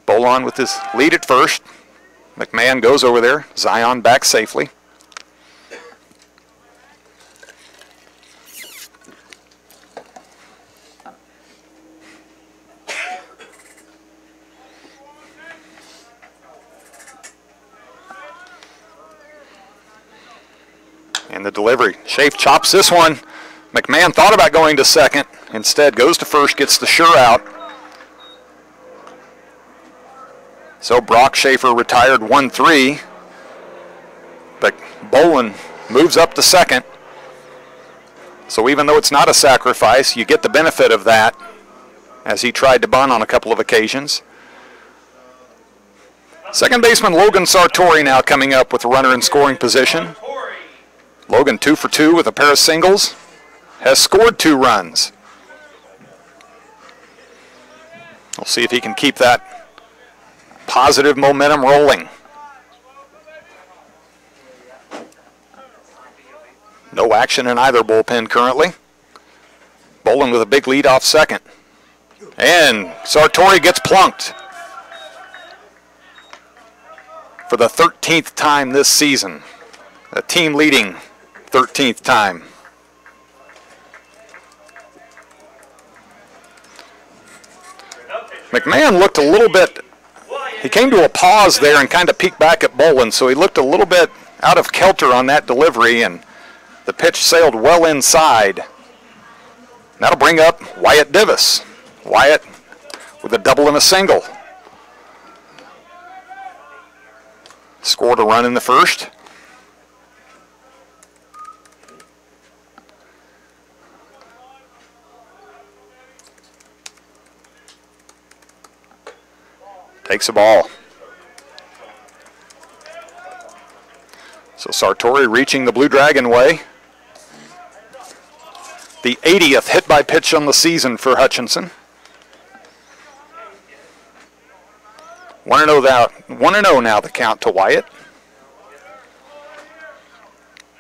Bolin with his lead at first. McMahon goes over there. Zion back safely. And the delivery. Schaefer chops this one. McMahon thought about going to second. Instead goes to first, gets the sure out. So Brock Schaefer retired 1-3. But Bolin moves up to second. So even though it's not a sacrifice, you get the benefit of that as he tried to bunt on a couple of occasions. Second baseman Logan Sartori now coming up with a runner in scoring position. Logan 2 for 2 with a pair of singles. Has scored 2 runs. We'll see if he can keep that positive momentum rolling. No action in either bullpen currently. Bolin with a big lead off second. And Sartori gets plunked for the 13th time this season. A team leading 13th time. McMahon looked a little bit, he came to a pause there and kind of peeked back at Bolin, so he looked a little bit out of kilter on that delivery, and the pitch sailed well inside. That'll bring up Wyatt Divis. Wyatt with a double and a single. Scored a run in the first. Takes a ball. So Sartori reaching the Blue Dragon way. The 80th hit by pitch on the season for Hutchinson. 1-0 now the count to Wyatt.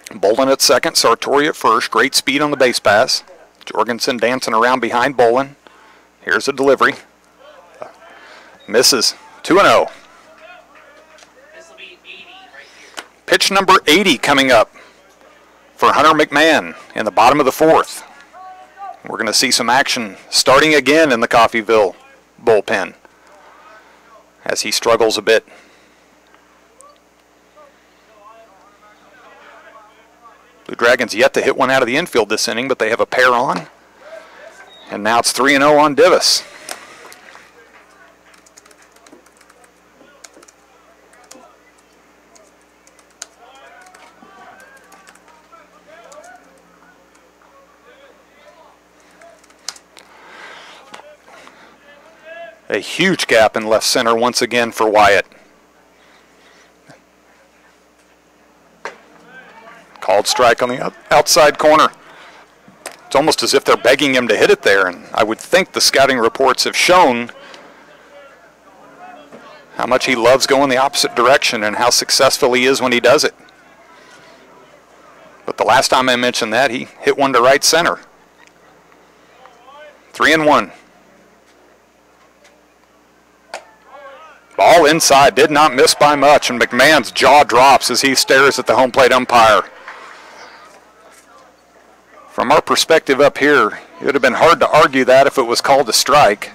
Bolin at second, Sartori at first. Great speed on the base pass. Jorgensen dancing around behind Bolin. Here's a delivery. Misses. 2-0. This will be 80 right here. Pitch number 80 coming up for Hunter McMahon in the bottom of the 4th. We're going to see some action starting again in the Coffeyville bullpen as he struggles a bit. Blue Dragons yet to hit one out of the infield this inning, but they have a pair on. And now it's 3-0 on Divis. A huge gap in left center once again for Wyatt. Called strike on the outside corner. It's almost as if they're begging him to hit it there, and I would think the scouting reports have shown how much he loves going the opposite direction and how successful he is when he does it. But the last time I mentioned that, he hit one to right center. 3-1. Ball inside, did not miss by much, and McMahon's jaw drops as he stares at the home plate umpire. From our perspective up here, it would have been hard to argue that if it was called a strike.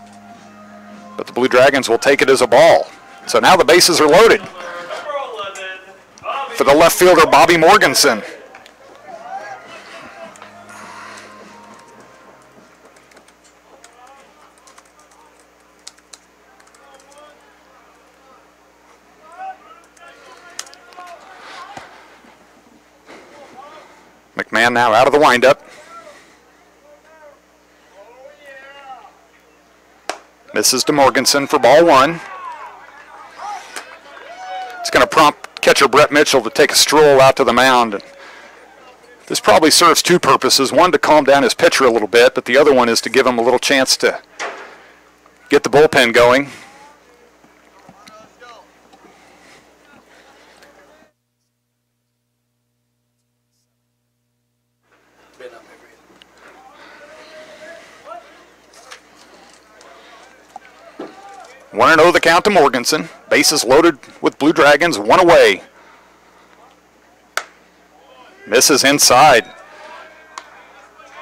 but the Blue Dragons will take it as a ball. So now the bases are loaded for the left fielder, Bobby Morganson. McMahon now out of the windup. Misses to Morganson for ball one. It's going to prompt catcher Brett Mitchell to take a stroll out to the mound. This probably serves two purposes. One, to calm down his pitcher a little bit, but the other one is to give him a little chance to get the bullpen going. One and 0 the count to Morganson. Bases loaded with Blue Dragons, one away. Misses inside.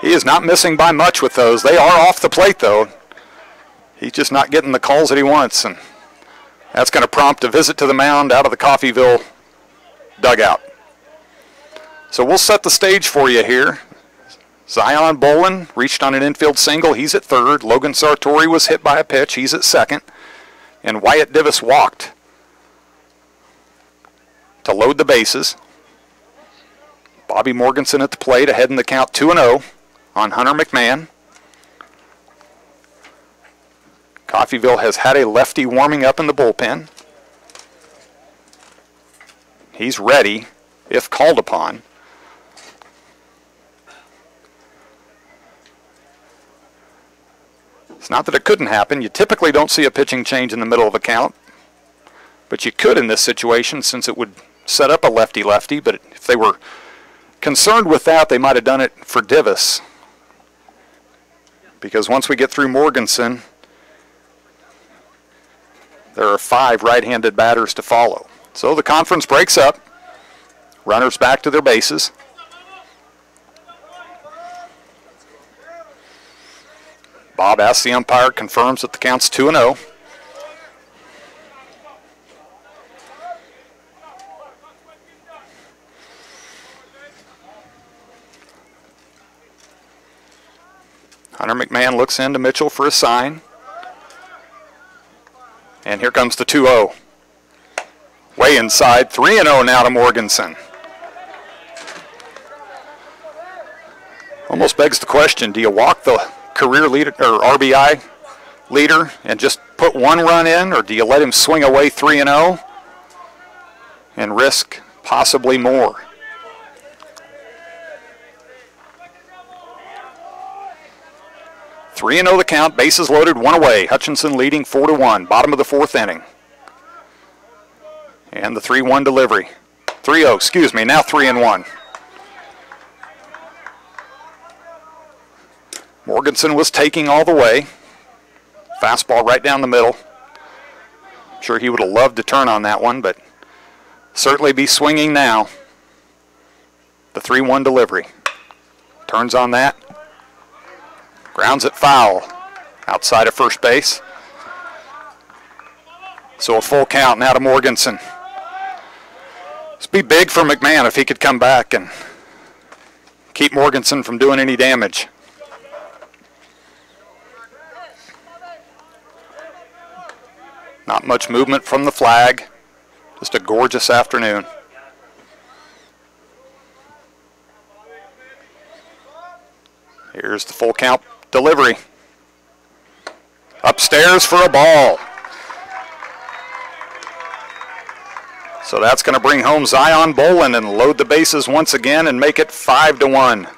He is not missing by much with those. They are off the plate though. He's just not getting the calls that he wants, and that's going to prompt a visit to the mound out of the Coffeyville dugout. So we'll set the stage for you here. Zion Bolin reached on an infield single. He's at third. Logan Sartori was hit by a pitch. He's at second. And Wyatt Divis walked to load the bases. Bobby Morganson at the plate, ahead in the count 2-0 on Hunter McMahon. Coffeyville has had a lefty warming up in the bullpen. He's ready if called upon. It's not that it couldn't happen. You typically don't see a pitching change in the middle of a count, but you could in this situation since it would set up a lefty-lefty. But if they were concerned with that, they might have done it for Divis, because once we get through Morganson, there are 5 right-handed batters to follow. So the conference breaks up. Runners back to their bases. Bob asks the umpire, confirms that the count's 2-0. Hunter McMahon looks into Mitchell for a sign. And here comes the 2-0. Way inside, 3-0 now to Morganson. Almost begs the question, do you walk the career leader or RBI leader and just put 1 run in, or do you let him swing away 3-0 and risk possibly more? Three and 0 the count, bases loaded, 1 away. Hutchinson leading 4-1, bottom of the 4th inning. And the 3-1 delivery. 3-0, excuse me, now 3-1. Morganson was taking all the way. Fastball right down the middle. I'm sure he would have loved to turn on that one, but certainly be swinging now. The 3-1 delivery. Turns on that. Grounds it foul outside of first base. So a full count now to Morganson. This would be big for McMahon if he could come back and keep Morganson from doing any damage. Not much movement from the flag. Just a gorgeous afternoon. Here's the full count delivery. Upstairs for a ball. So that's going to bring home Zion Bolin and load the bases once again and make it 5-1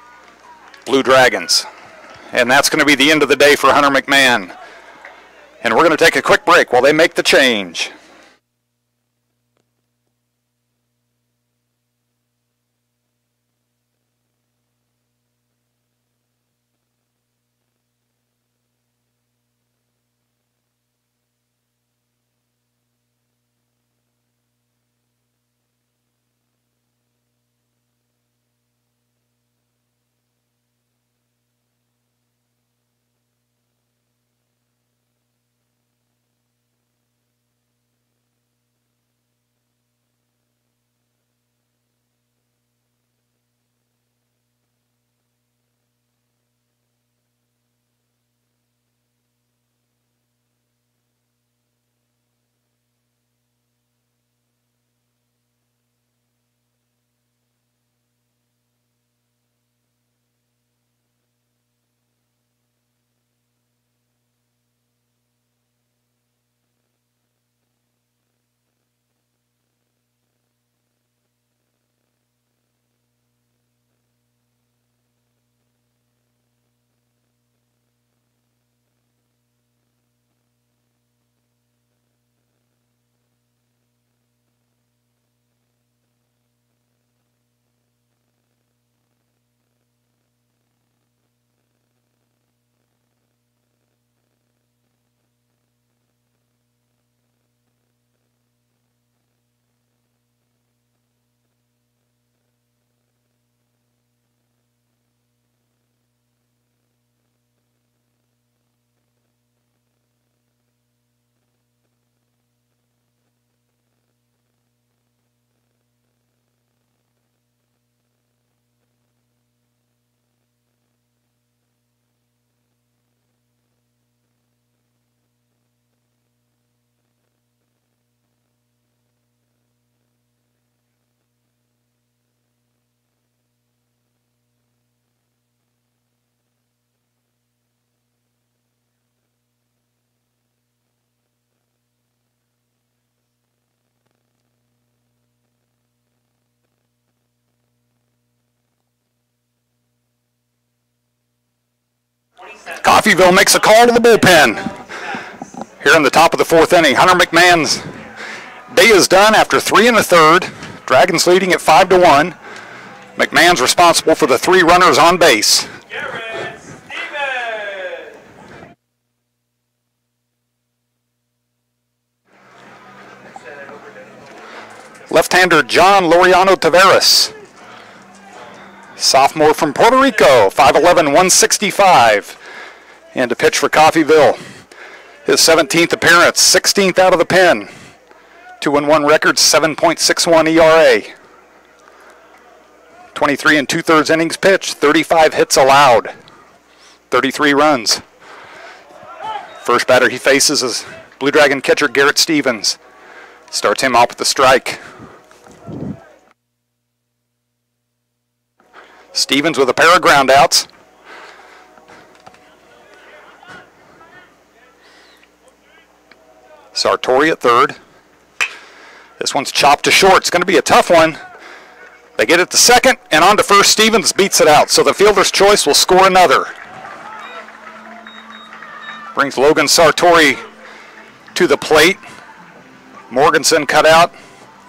Blue Dragons. And that's going to be the end of the day for Hunter McMahon. And we're going to take a quick break while they make the change. Coffeyville makes a call to the bullpen. Here in the top of the fourth inning, Hunter McMahon's day is done after 3 1/3. Dragons leading at 5-1. McMahon's responsible for the 3 runners on base. Left-hander John Laureano Taveras. Sophomore from Puerto Rico, 5'11", 165. And to pitch for Coffeyville. His 17th appearance, 16th out of the pen. 2-1 record, 7.61 ERA. 23 2/3 innings pitched, 35 hits allowed, 33 runs. First batter he faces is Blue Dragon catcher Garrett Stevens. Starts him off with the strike. Stevens with a pair of ground outs. Sartori at third. This one's chopped to short. It's going to be a tough one. They get it to second, and on to first. Stevens beats it out, so the fielder's choice will score another. Brings Logan Sartori to the plate. Morganson cut out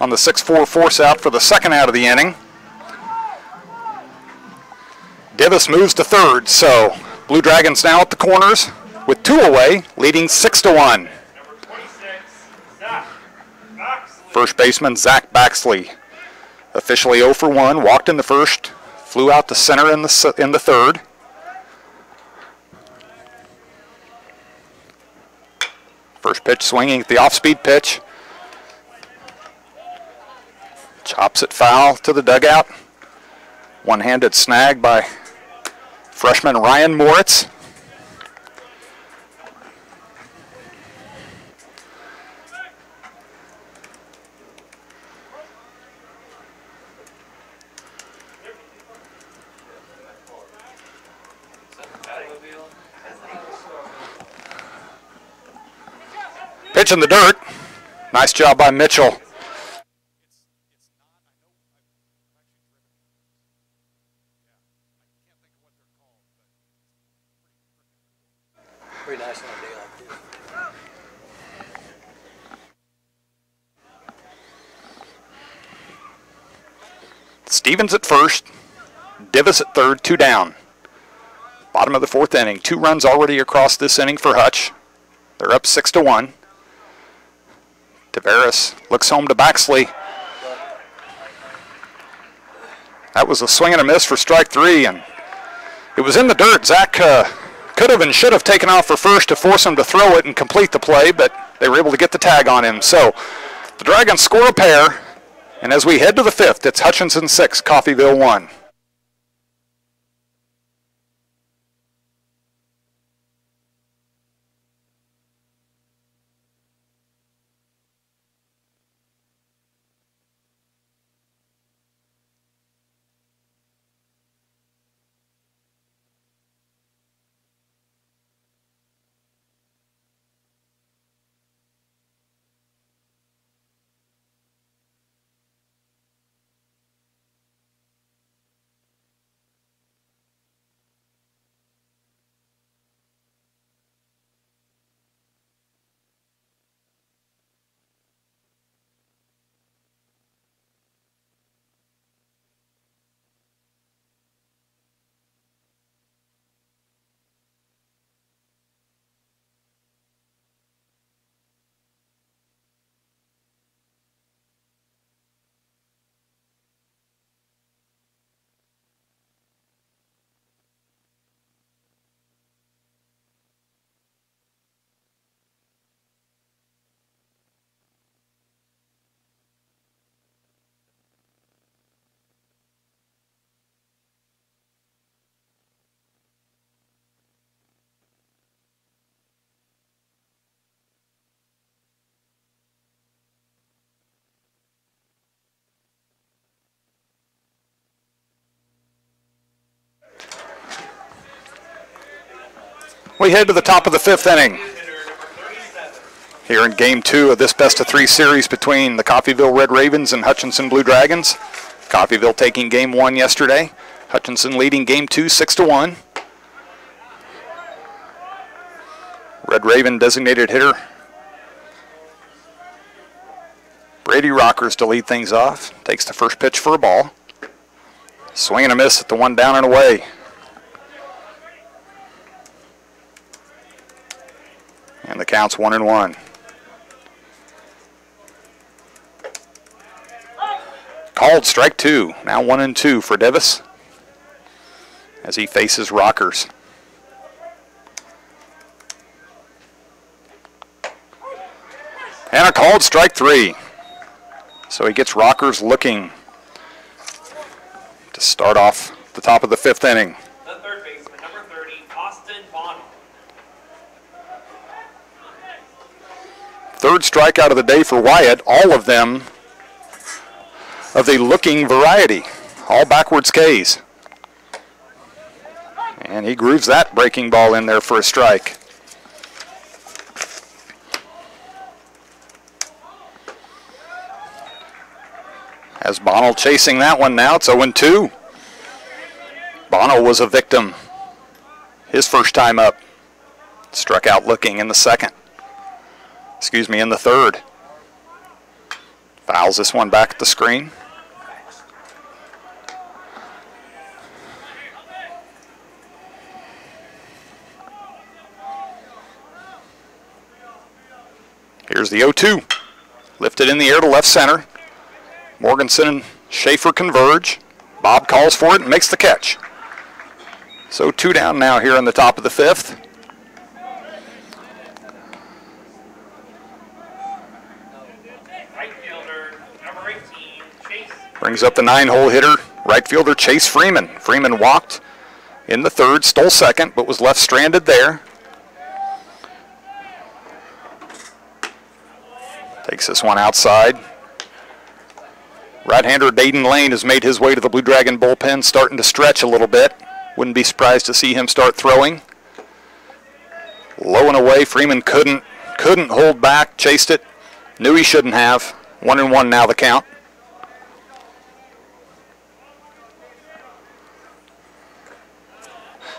on the 6-4 force out for the second out of the inning. Divis moves to third, so Blue Dragons now at the corners with 2 away, leading 6-1. First baseman Zach Baxley, officially 0 for 1, walked in the first, flew out to center in the third. First pitch swinging at the off-speed pitch. Chops it foul to the dugout. One-handed snag by freshman Ryan Moritz. Pitch in the dirt. Nice job by Mitchell. Pretty nice on a day like this. Stevens at first. Divis at third, 2 down. Bottom of the fourth inning. 2 runs already across this inning for Hutch. They're up 6-1. Taveras looks home to Baxley. That was a swing and a miss for strike 3, and it was in the dirt. Zach could have and should have taken off for first to force him to throw it and complete the play, but they were able to get the tag on him. So the Dragons score a pair, and as we head to the 5th, it's Hutchinson 6, Coffeyville 1. We head to the top of the 5th inning. Here in Game 2 of this best-of-3 series between the Coffeyville Red Ravens and Hutchinson Blue Dragons. Coffeyville taking Game 1 yesterday. Hutchinson leading Game 2 6-1. Red Raven designated hitter Brady Rockers to lead things off. Takes the first pitch for a ball. Swing and a miss at the one down and away. And the count's 1-1. Called strike two. Now 1-2 for Davis as he faces Rockers. And a called strike three. So he gets Rockers looking to start off the top of the fifth inning. The third baseman, number 30, Austin Bonnell. Third strikeout of the day for Wyatt, all of them of the looking variety, all backwards Ks. And he grooves that breaking ball in there for a strike. As Bonnell chasing that one now, it's 0-2. Bonnell was a victim his first time up. Struck out looking in the second. In the third. Fouls this one back at the screen. Here's the 0-2. Lifted in the air to left center. Morganson and Schaefer converge. Bob calls for it and makes the catch. So 2 down now here in the top of the fifth. Right fielder, number 18, Chase. Brings up the 9-hole hitter, right fielder Chase Freeman. Freeman walked in the third, stole second, but was left stranded there. Takes this one outside. Right-hander Dayton Lane has made his way to the Blue Dragon bullpen, starting to stretch a little bit. Wouldn't be surprised to see him start throwing. Low and away, Freeman couldn't hold back, chased it. Knew he shouldn't have. 1-1 now the count.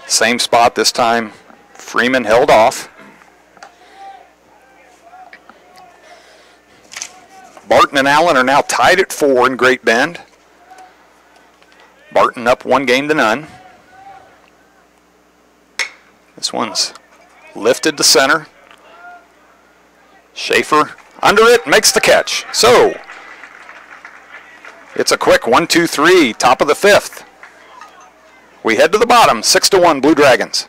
Same spot this time. Freeman held off. Barton and Allen are now tied at 4 in Great Bend. Barton up 1-0. This one's lifted to center. Schaefer under it, makes the catch. So it's a quick 1-2-3, top of the fifth. We head to the bottom, 6-1 Blue Dragons.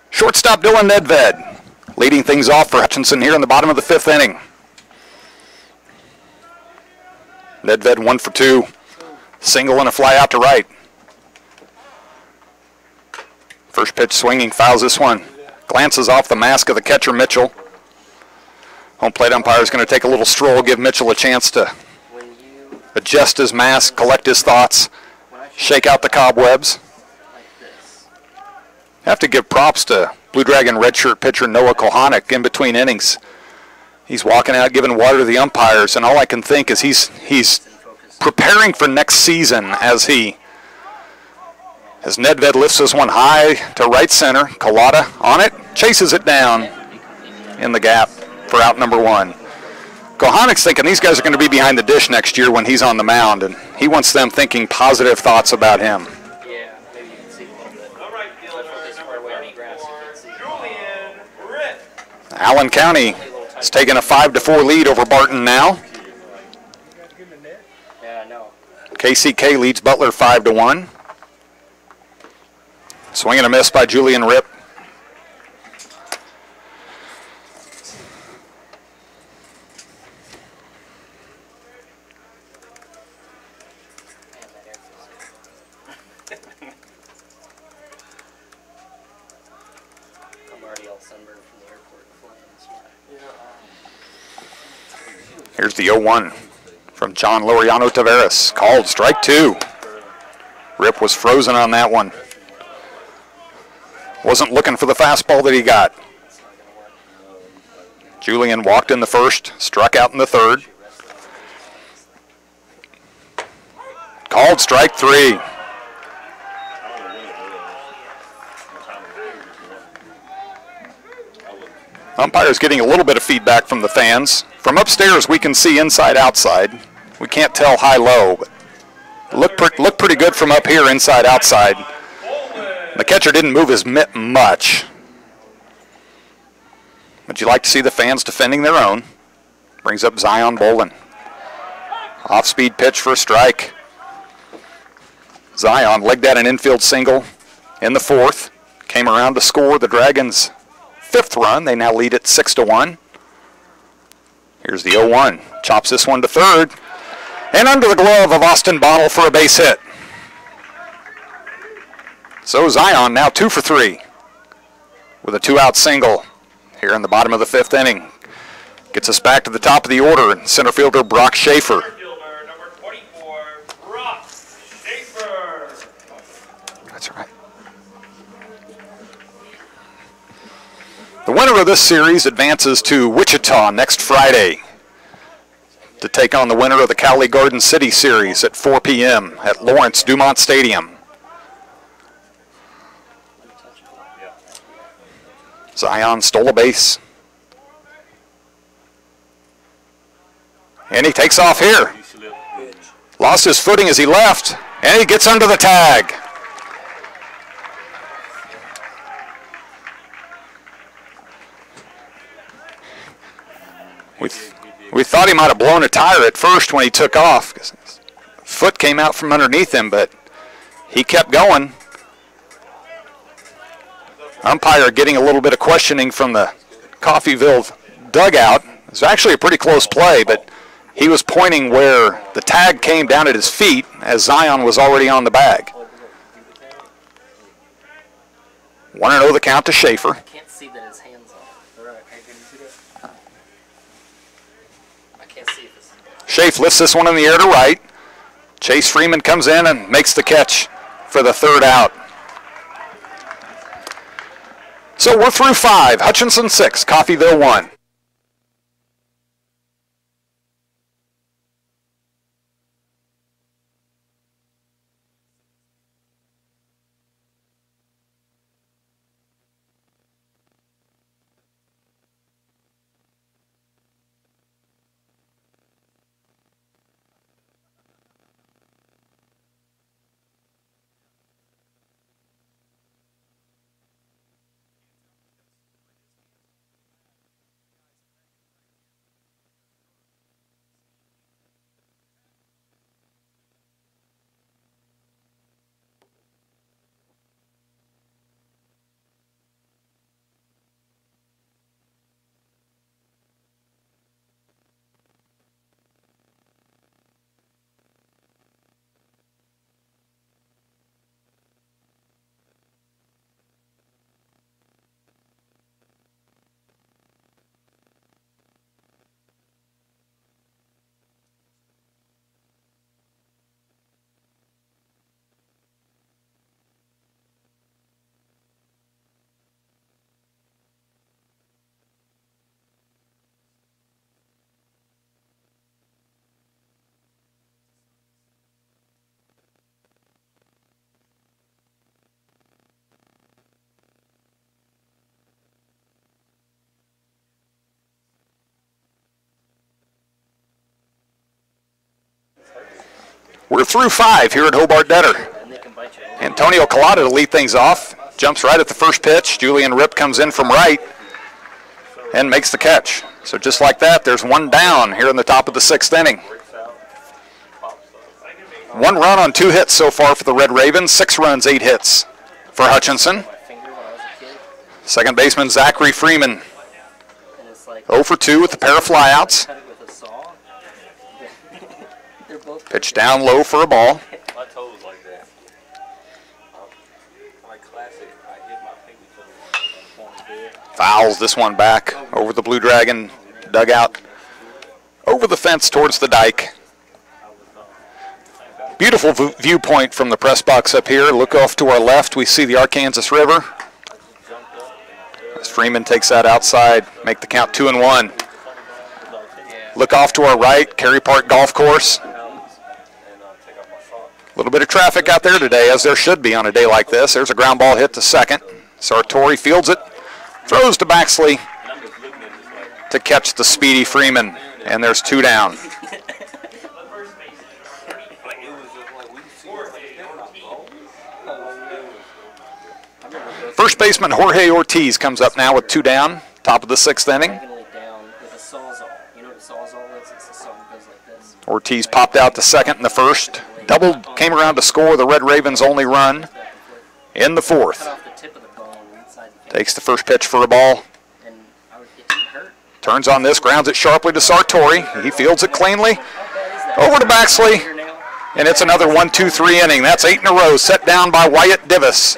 Shortstop Dylan Nedved leading things off for Hutchinson here in the bottom of the fifth inning. Nedved 1 for 2. Single and a fly out to right. First pitch swinging, fouls this one. Glances off the mask of the catcher Mitchell. Home plate umpire is going to take a little stroll, give Mitchell a chance to adjust his mask, collect his thoughts, shake out the cobwebs. Have to give props to Blue Dragon redshirt pitcher Noah Kohanic in between innings. He's walking out giving water to the umpires, and all I can think is he's preparing for next season as Nedved lifts this one high to right center. Collada on it, chases it down in the gap for out number 1. Kohanic's thinking these guys are going to be behind the dish next year when he's on the mound, and he wants them thinking positive thoughts about him. Yeah, maybe you can see a little bit. The right fielder, number 34, Julian Rip. Allen County is taking a 5-4 lead over Barton now. Yeah, I know. KCK leads Butler 5-1. Swing and a miss by Julian Rip. I'm already all sunburned from the airport. Here's the 0-1 from John Laureano Taveras. Called strike 2. Rip was frozen on that one. Wasn't looking for the fastball that he got. Julian walked in the first, struck out in the third. Called strike 3. Umpire's getting a little bit of feedback from the fans. From upstairs, we can see inside, outside. We can't tell high-low, but look pretty good from up here, inside, outside. The catcher didn't move his mitt much. But you like to see the fans defending their own. Brings up Zion Bolin. Off-speed pitch for a strike. Zion legged at an infield single in the 4th. Came around to score the Dragons' 5th run. They now lead it 6-1. Here's the 0-1. Chops this one to third. And under the glove of Austin Bonnell for a base hit. So Zion now 2 for 3 with a 2-out single here in the bottom of the 5th inning. Gets us back to the top of the order, and center fielder Brock Schaefer. Fielder, number 24, Brock Schaefer. That's right. The winner of this series advances to Wichita next Friday to take on the winner of the Cowley Garden City series at 4 p.m. at Lawrence Dumont Stadium. Zion stole a base. And he takes off here. Lost his footing as he left, and he gets under the tag. We thought he might have blown a tire at first when he took off, 'cause his foot came out from underneath him, but he kept going. Umpire getting a little bit of questioning from the Coffeyville dugout. It was actually a pretty close play, but he was pointing where the tag came down at his feet as Zion was already on the bag. 1-0 the count to Schaefer. I can't see that his hands are. Right. I can't see if it's. Schaefer lifts this one in the air to right. Chase Freeman comes in and makes the catch for the 3rd out. So we're through 5. Hutchinson 6, Coffeyville 1. We're through 5 here at Hobart-Detter. And they can bite you. Antonio Collada to lead things off. Jumps right at the first pitch. Julian Ripp comes in from right and makes the catch. So just like that, there's one down here in the top of the 6th inning. 1 run on 2 hits so far for the Red Ravens. 6 runs, 8 hits for Hutchinson. Second baseman Zachary Freeman. 0 for 2 with a pair of flyouts. Pitch down low for a ball. My toes like that. My classic, I hit my pinky toe. Fouls this one back over the Blue Dragon dugout. Over the fence towards the dike. Beautiful viewpoint from the press box up here. Look off to our left, we see the Arkansas River. As Freeman takes that outside, make the count 2-1. Look off to our right, Cary Park Golf Course. A little bit of traffic out there today, as there should be on a day like this. There's a ground ball hit to second. Sartori fields it, throws to Baxley to catch the speedy Freeman, and there's 2 down. First baseman Jorge Ortiz comes up now with 2 down, top of the 6th inning. Ortiz popped out to second in the first. Double came around to score the Red Ravens' only run in the 4th. Takes the first pitch for a ball. Turns on this, grounds it sharply to Sartori. He fields it cleanly. Over to Baxley. And it's another 1-2-3 inning. That's 8 in a row, set down by Wyatt Divis.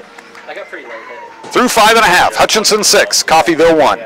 Through 5.5. Hutchinson 6, Coffeyville 1.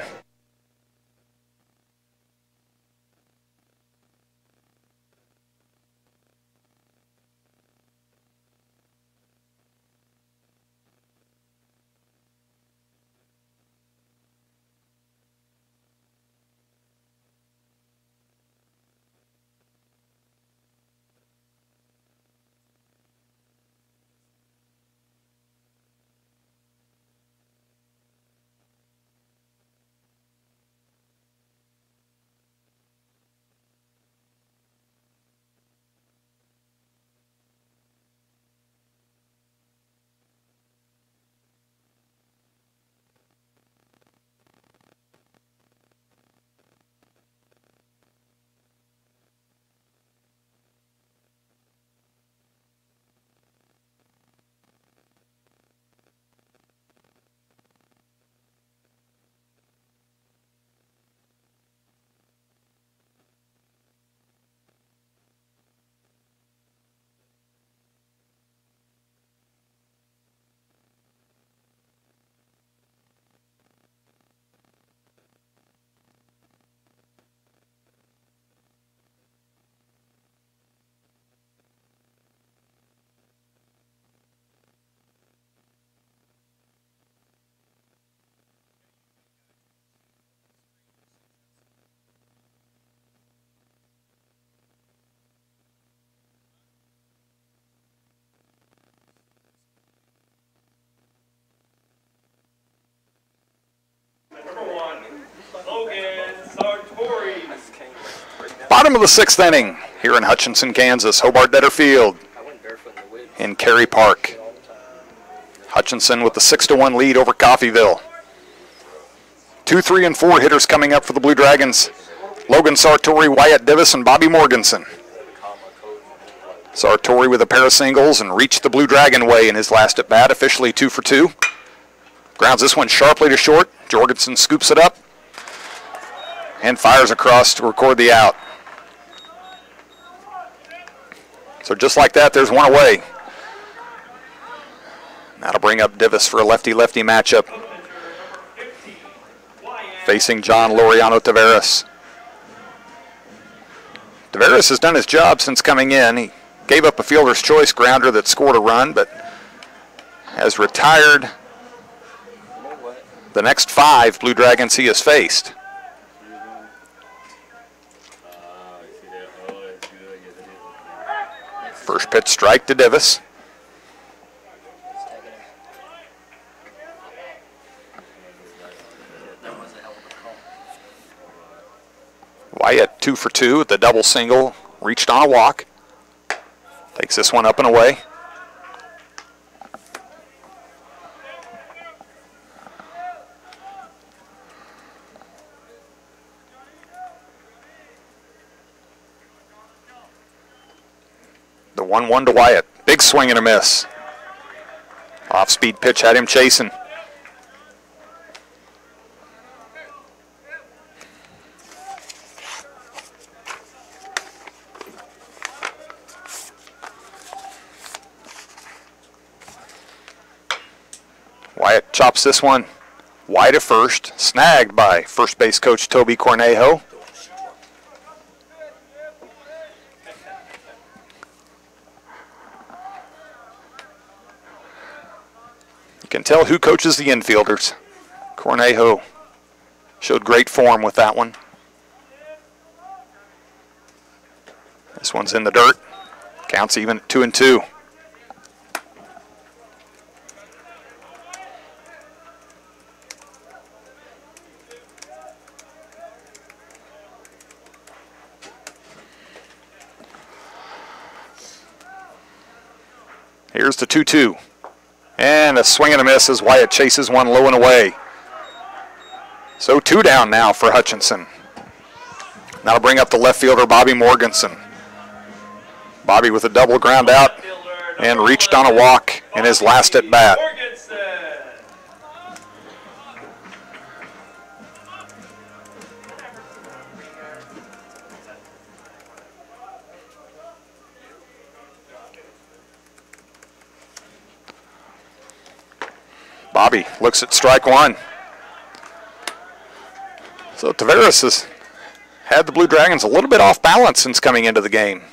Bottom of the 6th inning here in Hutchinson, Kansas. Hobart-Detter Field in Cary Park. Hutchinson with the 6-1 lead over Coffeyville. 2, 3, and 4 hitters coming up for the Blue Dragons. Logan Sartori, Wyatt Divis, and Bobby Morganson. Sartori with a pair of singles and reached the Blue Dragon way in his last at-bat, officially 2 for 2. Grounds this one sharply to short. Jorgensen scoops it up and fires across to record the out. So just like that, there's one away. That'll bring up Divis for a lefty-lefty matchup, facing John Laureano Taveras. Taveras has done his job since coming in. He gave up a fielder's choice grounder that scored a run, but has retired the next 5 Blue Dragons he has faced. First pitch strike to Divis. Wyatt 2 for 2 with the double single, reached on a walk. Takes Takes this one up and away. The 1-1 to Wyatt. Big swing and a miss. Off-speed pitch had him chasing. Wyatt chops this one wide of first, snagged by first base coach Toby Cornejo. You can tell who coaches the infielders. Cornejo showed great form with that one. This one's in the dirt. Counts even at 2-2. Here's the 2-2. And a swing and a miss as Wyatt chases one low and away. So 2 down now for Hutchinson. That'll bring up the left fielder, Bobby Morganson. Bobby with a double ground out and reached on a walk in his last at bat. Bobby looks at strike one. So Taveras has had the Blue Dragons a little bit off balance since coming into the game.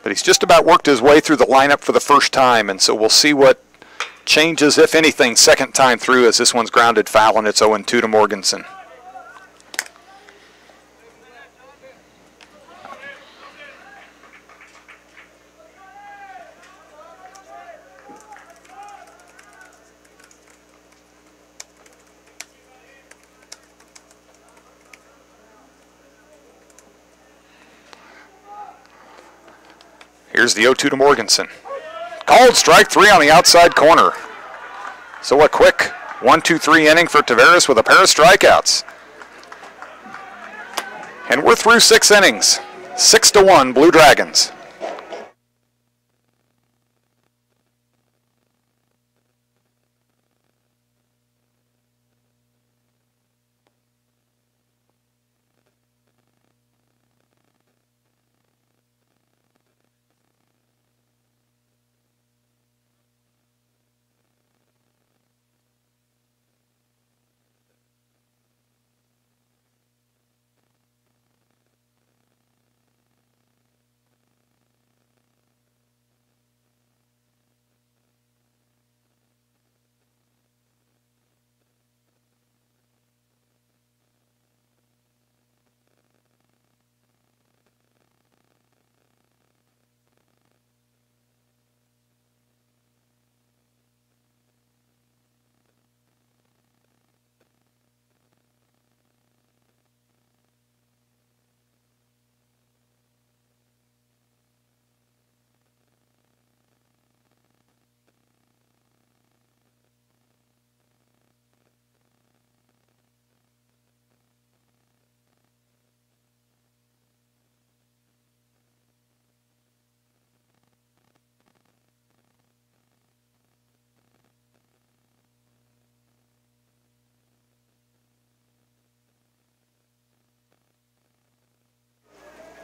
But he's just about worked his way through the lineup for the first time, and so we'll see what changes, if anything, second time through as this one's grounded foul and it's 0-2 to Morganson. Here's the 0-2 to Morganson. Called strike 3 on the outside corner. So a quick 1-2-3 inning for Taveras with a pair of strikeouts. And we're through 6 innings. 6-1 Blue Dragons.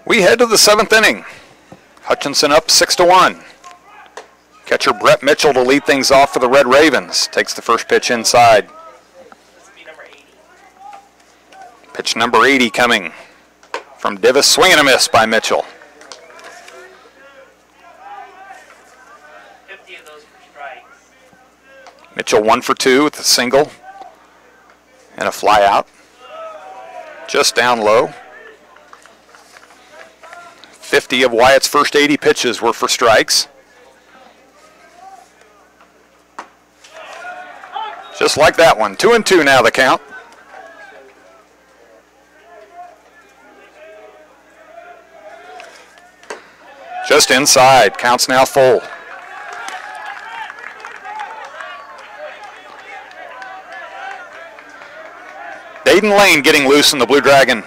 We head to the 7th inning. Hutchinson up 6-1. Catcher Brett Mitchell to lead things off for the Red Ravens. Takes the first pitch inside. Pitch number 80 coming from Divis. Swing and a miss by Mitchell. 50 of those for strikes. Mitchell 1 for 2 with a single and a fly out. Just down low. 50 of Wyatt's first 80 pitches were for strikes. Just like that one. 2-2 now the count. Just inside. Counts now full. Dayton Lane getting loose in the Blue Dragon.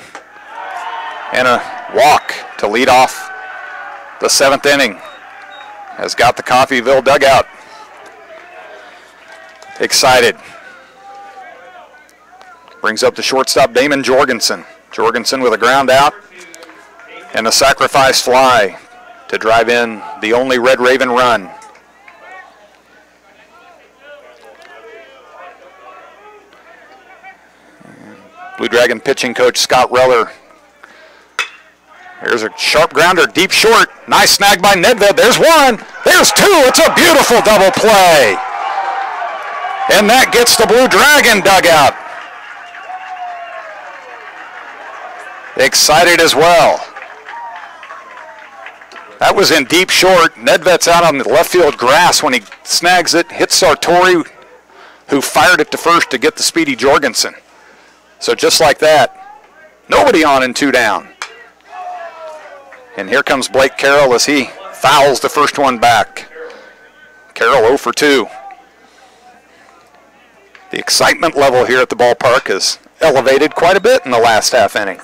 And a walk to lead off the 7th inning. Has got the Coffeyville dugout excited. Brings up the shortstop, Damon Jorgensen. Jorgensen with a ground out and a sacrifice fly to drive in the only Red Raven run. Blue Dragon pitching coach Scott Reller. Here's a sharp grounder, deep short. Nice snag by Nedved. There's one. There's two. It's a beautiful double play. And that gets the Blue Dragon dugout excited as well. That was in deep short. Nedved's out on the left field grass when he snags it. Hits Sartori, who fired it to first to get the speedy Jorgensen. So just like that, nobody on and 2 down. And here comes Blake Carroll as he fouls the first one back. Carroll 0 for 2. The excitement level here at the ballpark has elevated quite a bit in the last half inning.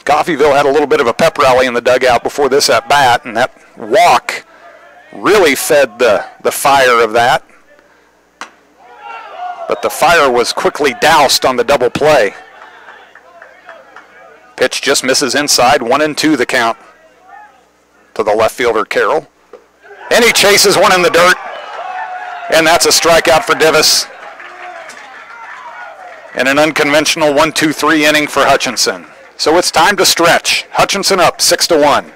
Coffeyville had a little bit of a pep rally in the dugout before this at bat, and that walk really fed the fire of that. But the fire was quickly doused on the double play. Pitch just misses inside, 1-2 the count to the left fielder Carroll. And he chases one in the dirt, and that's a strikeout for Divis. And an unconventional 1-2-3 inning for Hutchinson. So it's time to stretch. Hutchinson up 6-1.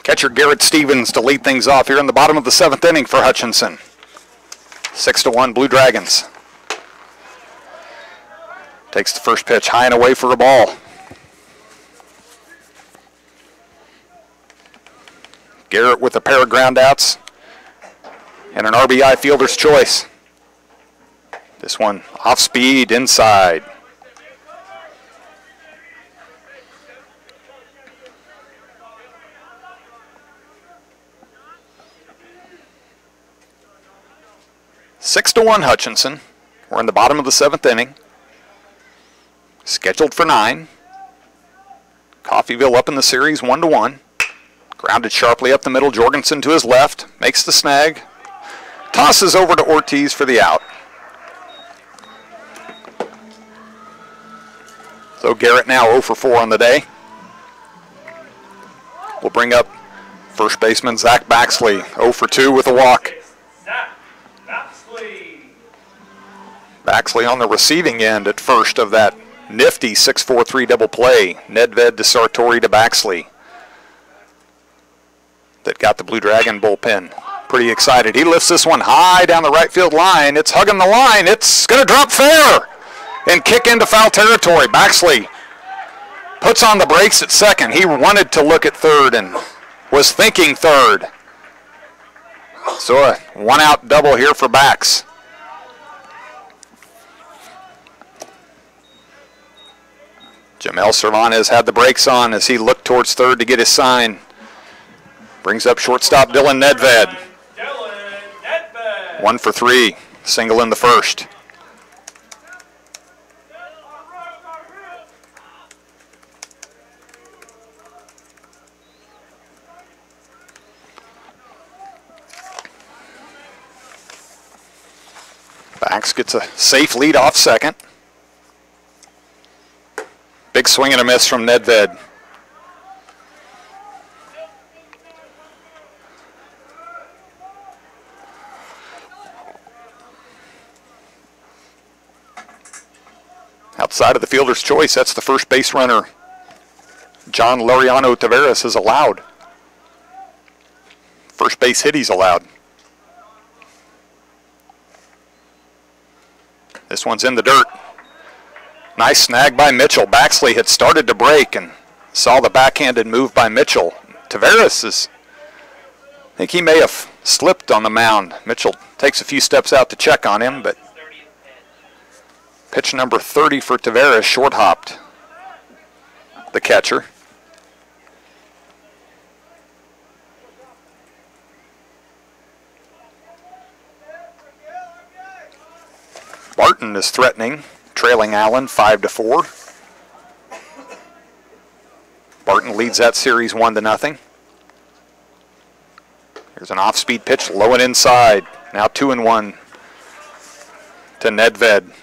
Catcher Garrett Stevens to lead things off here in the bottom of the 7th inning for Hutchinson. 6-1 Blue Dragons. Takes the first pitch high and away for a ball. Garrett with a pair of ground outs and an RBI fielder's choice. This one off speed inside. Six to 1 Hutchinson. We're in the bottom of the 7th inning. Scheduled for 9. Coffeyville up in the series 1-1. Grounded sharply up the middle. Jorgensen to his left. Makes the snag. Tosses over to Ortiz for the out. So Garrett now 0 for 4 on the day. will bring up first baseman Zach Baxley, 0 for 2 with a walk. Zach Baxley. Baxley on the receiving end at first of that nifty 6-4-3 double play. Nedved to Sartori to Baxley. That got the Blue Dragon bullpen pretty excited. He lifts this one high down the right field line. It's hugging the line. It's going to drop fair and kick into foul territory. Baxley puts on the brakes at second. He wanted to look at third and was thinking third. So a one-out double here for Bax. Jamel Cervantes had the brakes on as he looked towards third to get his sign. Brings up shortstop Dylan Nedved. 1 for 3, single in the first. Bax gets a safe lead off second. Big swing and a miss from Nedved. Outside of the fielder's choice, that's the first base runner. John Laureano Taveras is allowed. First base hit he's allowed. This one's in the dirt. Nice snag by Mitchell. Baxley had started to break and saw the backhanded move by Mitchell. Taveras is, I think he may have slipped on the mound. Mitchell takes a few steps out to check on him, but pitch number 30 for Taveras, short hopped the catcher. Barton is threatening, trailing Allen 5-4. Barton leads that series 1-0. Here's an off-speed pitch, low and inside. Now 2-1 to Nedved.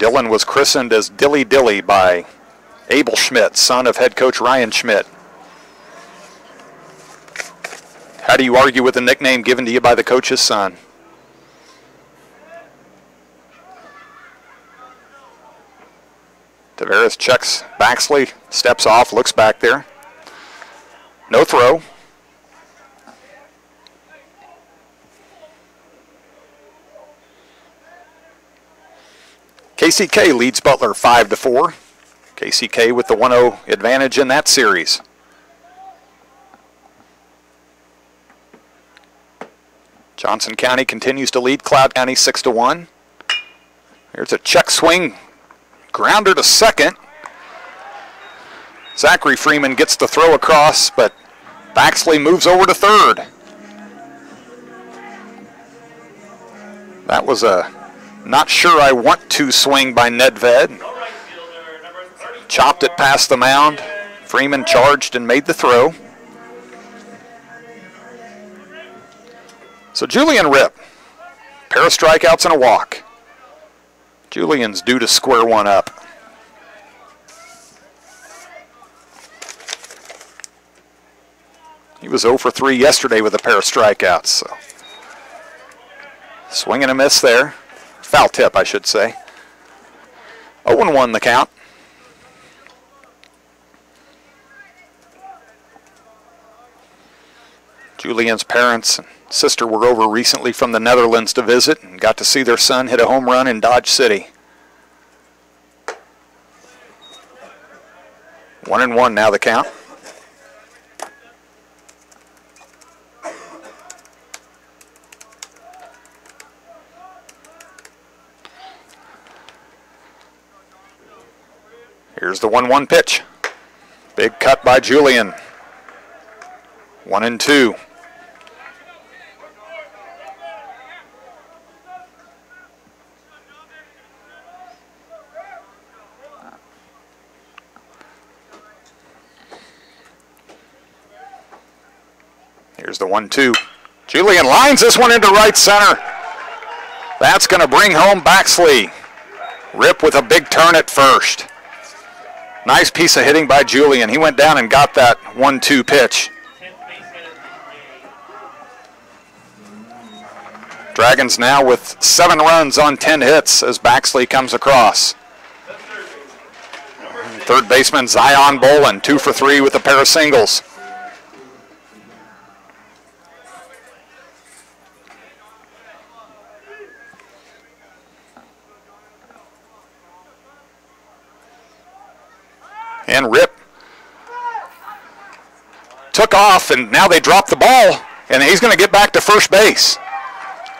Dylan was christened as Dilly Dilly by Abel Schmidt, son of head coach Ryan Schmidt. How do you argue with a nickname given to you by the coach's son? Taveras checks Baxley, steps off, looks back there. No throw. KCK leads Butler 5-4. KCK with the 1-0 advantage in that series. Johnson County continues to lead Cloud County 6-1. Here's a check swing, grounder to second. Zachary Freeman gets the throw across, but Baxley moves over to third. That was a not sure I want to swing by Nedved. Chopped it past the mound. Freeman charged and made the throw. So Julian Ripp, pair of strikeouts and a walk. Julian's due to square one up. He was 0 for 3 yesterday with a pair of strikeouts. So swing and a miss there. Foul tip, I should say. 0-1 the count. Julian's parents and sister were over recently from the Netherlands to visit and got to see their son hit a home run in Dodge City. 1-1 now the count. Here's the 1-1 pitch. Big cut by Julian. 1-2. Here's the 1-2. Julian lines this one into right center. That's going to bring home Baxley. Ripp with a big turn at first. Nice piece of hitting by Julian. He went down and got that 1-2 pitch. 10th base hit of the day. Dragons now with 7 runs on 10 hits as Baxley comes across. Third baseman Zion Bolin, 2 for 3 with a pair of singles. And Rip took off, and now they drop the ball, and he's going to get back to first base.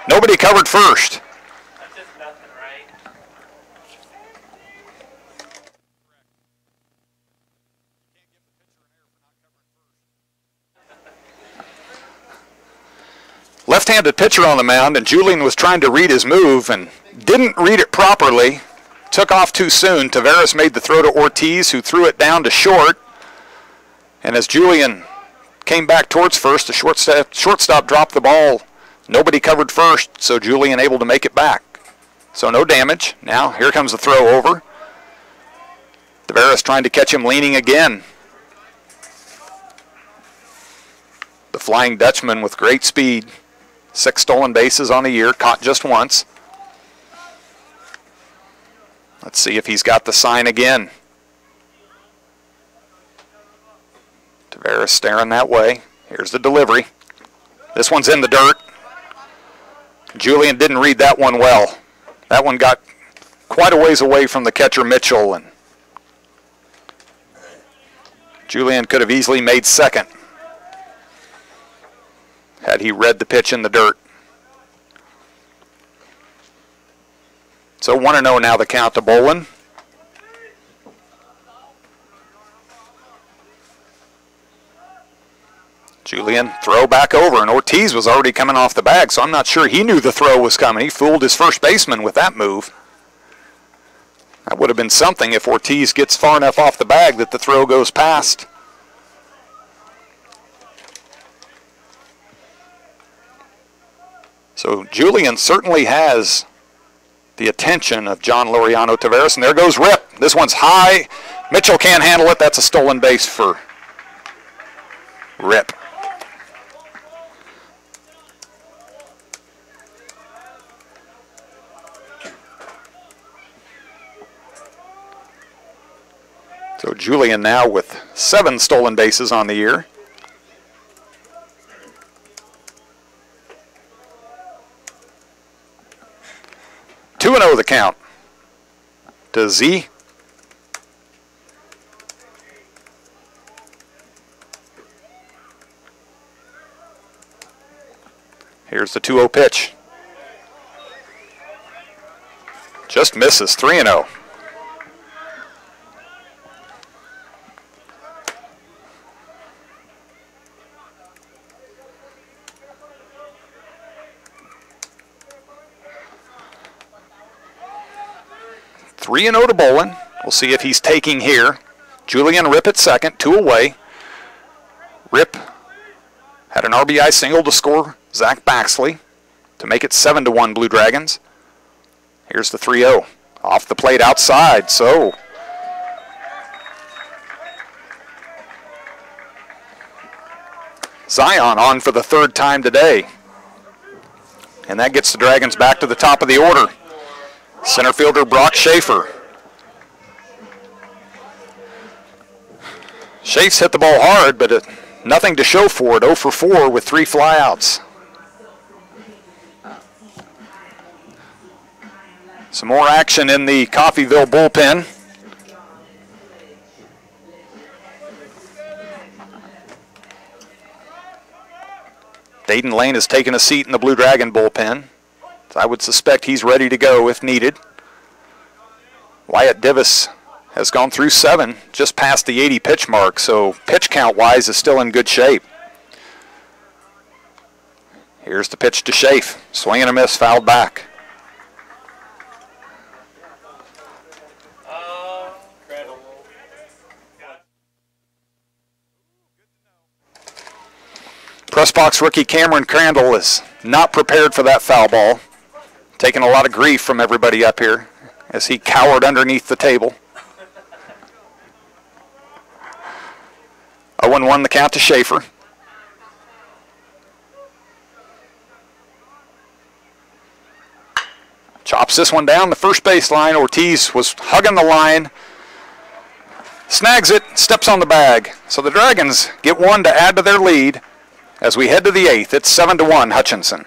Nobody covered first. That's just nothing, right? Left-handed pitcher on the mound, and Julian was trying to read his move and didn't read it properly. Took off too soon. Taveras made the throw to Ortiz, who threw it down to short. And as Julian came back towards first, the shortstop dropped the ball. Nobody covered first, so Julian able to make it back. So no damage. Now here comes the throw over. Taveras trying to catch him leaning again. The Flying Dutchman with great speed. 6 stolen bases on the year, caught just once. Let's see if he's got the sign again. Taveras staring that way. Here's the delivery. This one's in the dirt. Julian didn't read that one well. That one got quite a ways away from the catcher Mitchell, and Julian could have easily made second had he read the pitch in the dirt. So 1-0 now the count to Bolin. Julian throw back over, and Ortiz was already coming off the bag, so I'm not sure he knew the throw was coming. He fooled his first baseman with that move. That would have been something if Ortiz gets far enough off the bag that the throw goes past. So Julian certainly has the attention of John Laureano Taveras, and there goes Rip. This one's high. Mitchell can't handle it. That's a stolen base for Rip. So Julian now with 7 stolen bases on the year. 2-0 the count to Z. Here's the 2-0 pitch. Just misses. 3-0. Three and 0 to Bolin. We'll see if he's taking here. Julian Rip at second, 2 away. Rip had an RBI single to score Zach Baxley to make it 7-1 Blue Dragons. Here's the 3-0. Off the plate outside, so Zion on for the 3rd time today. And that gets the Dragons back to the top of the order. Center fielder Brock Schaefer. Schaef's hit the ball hard, but nothing to show for it. 0 for 4 with 3 flyouts. Some more action in the Coffeyville bullpen. Dayton Lane has taken a seat in the Blue Dragon bullpen. I would suspect he's ready to go if needed. Wyatt Divis has gone through 7, just past the 80 pitch mark, so pitch count-wise is still in good shape. Here's the pitch to Schaef. Swing and a miss, fouled back. Press box rookie Cameron Crandall is not prepared for that foul ball. Taking a lot of grief from everybody up here as he cowered underneath the table. 0-1 the count to Schaefer. Chops this one down the first baseline. Ortiz was hugging the line. Snags it, steps on the bag. So the Dragons get one to add to their lead as we head to the 8th. It's 7-1 Hutchinson.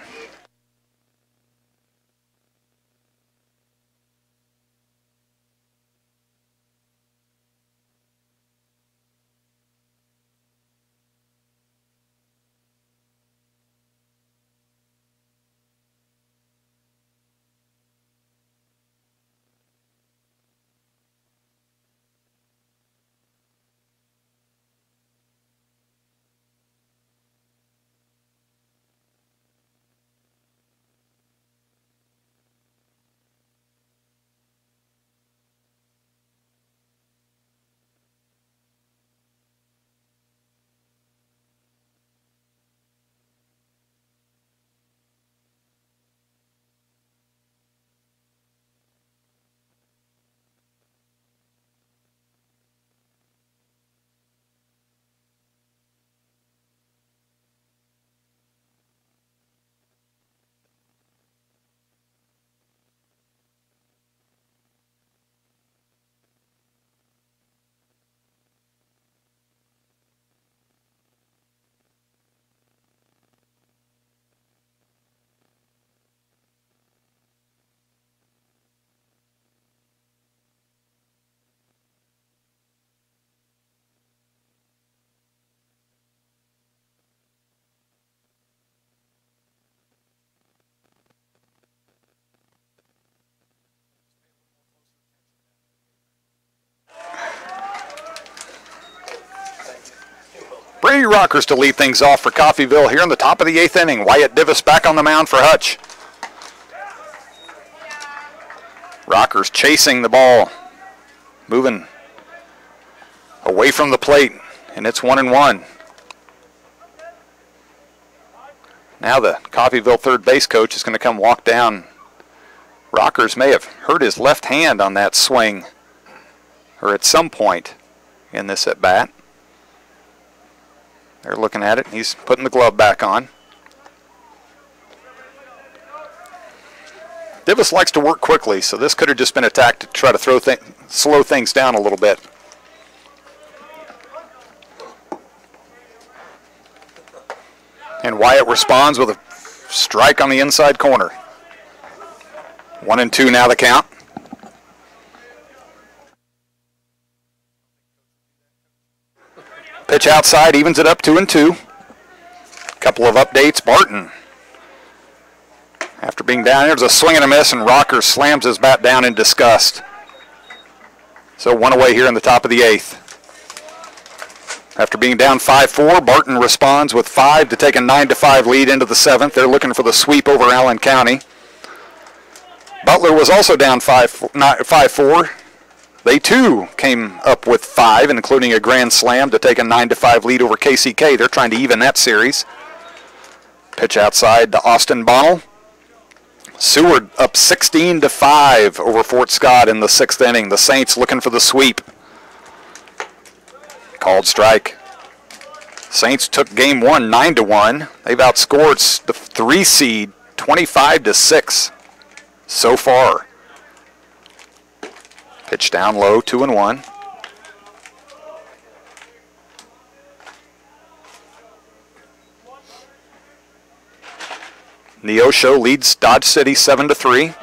Brady Rockers to lead things off for Coffeyville here in the top of the 8th inning. Wyatt Divis back on the mound for Hutch. Rockers chasing the ball, moving away from the plate, and it's 1-1. Now the Coffeyville third base coach is going to come walk down. Rockers may have hurt his left hand on that swing, or at some point in this at bat. They're looking at it. He's putting the glove back on. Divis likes to work quickly, so this could have just been attacked to try to slow things down a little bit. And Wyatt responds with a strike on the inside corner. 1-2 now the count. Pitch outside, evens it up 2-2. Couple of updates. Barton, after being down, there's a swing and a miss, and Rockers slams his bat down in disgust. So one away here in the top of the 8th. After being down 5-4, Barton responds with 5 to take a 9-5 lead into the 7th. They're looking for the sweep over Allen County. Butler was also down 5-4. They too came up with 5, including a grand slam to take a 9-5 lead over KCK. They're trying to even that series. Pitch outside to Austin Bonnell. Seward up 16-5 over Fort Scott in the 6th inning. The Saints looking for the sweep. Called strike. Saints took game 1 9-1. They've outscored the 3 seed 25-6 so far. Pitch down low, 2-1. Neosho leads Dodge City 7-3.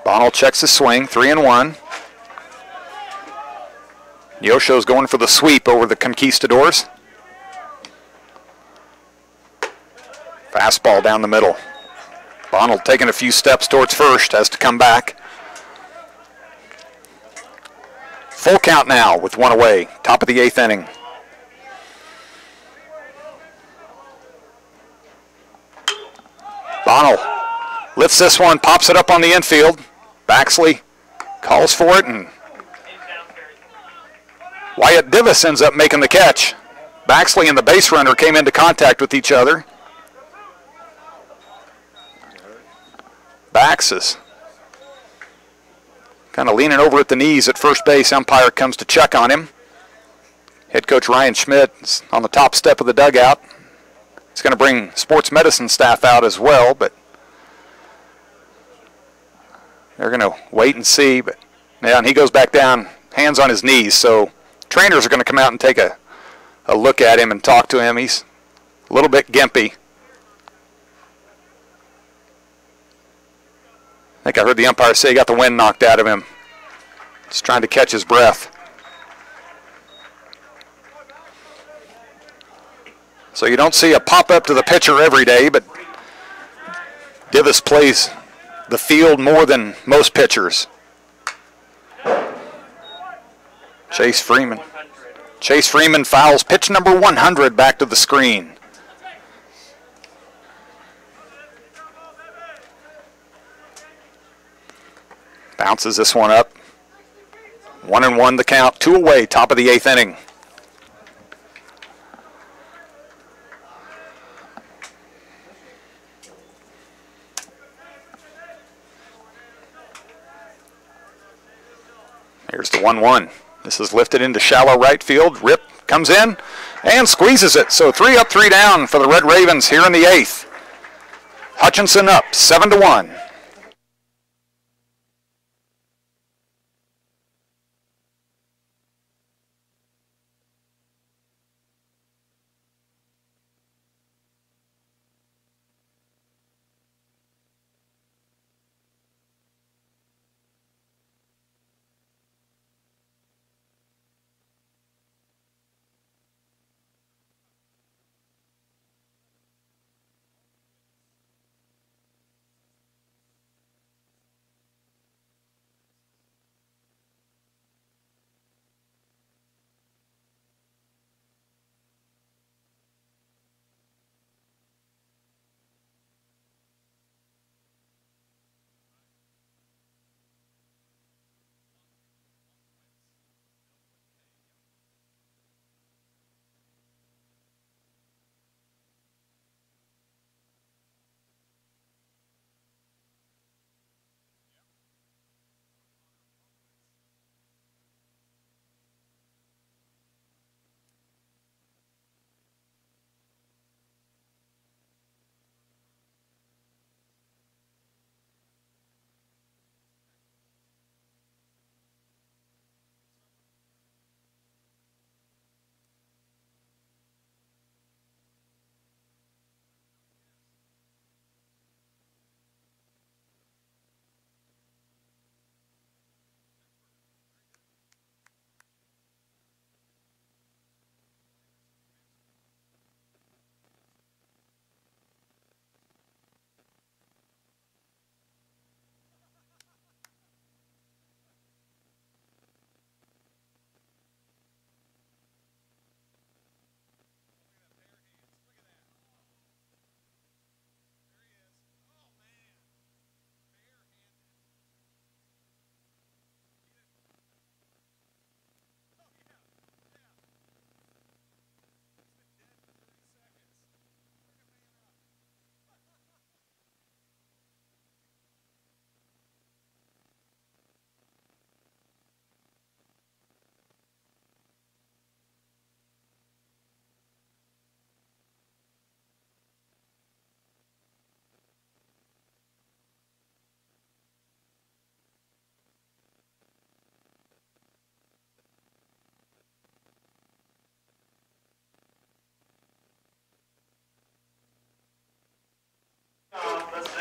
Bonnell checks his swing, 3-1. Neosho's going for the sweep over the Conquistadors. Fastball down the middle. Bonnell taking a few steps towards first, has to come back. Full count now with 1 away, top of the 8th inning. Bonnell lifts this one, pops it up on the infield. Baxley calls for it, and Wyatt Divis ends up making the catch. Baxley and the base runner came into contact with each other. Bax is kind of leaning over at the knees at first base. Umpire comes to check on him. Head coach Ryan Schmidt is on the top step of the dugout. He's going to bring sports medicine staff out as well, but they're going to wait and see. But yeah, and he goes back down, hands on his knees. So trainers are going to come out and take a look at him and talk to him. He's a little bit gimpy. I think I heard the umpire say he got the wind knocked out of him. Just trying to catch his breath. So you don't see a pop-up to the pitcher every day, but Divis plays the field more than most pitchers. Chase Freeman fouls pitch number 100 back to the screen. Bounces this one up. 1-1 the count, 2 away, top of the 8th inning. Here's the 1-1. This is lifted into shallow right field. Rip comes in and squeezes it. So 3 up, 3 down for the Red Ravens here in the 8th. Hutchinson up 7-1.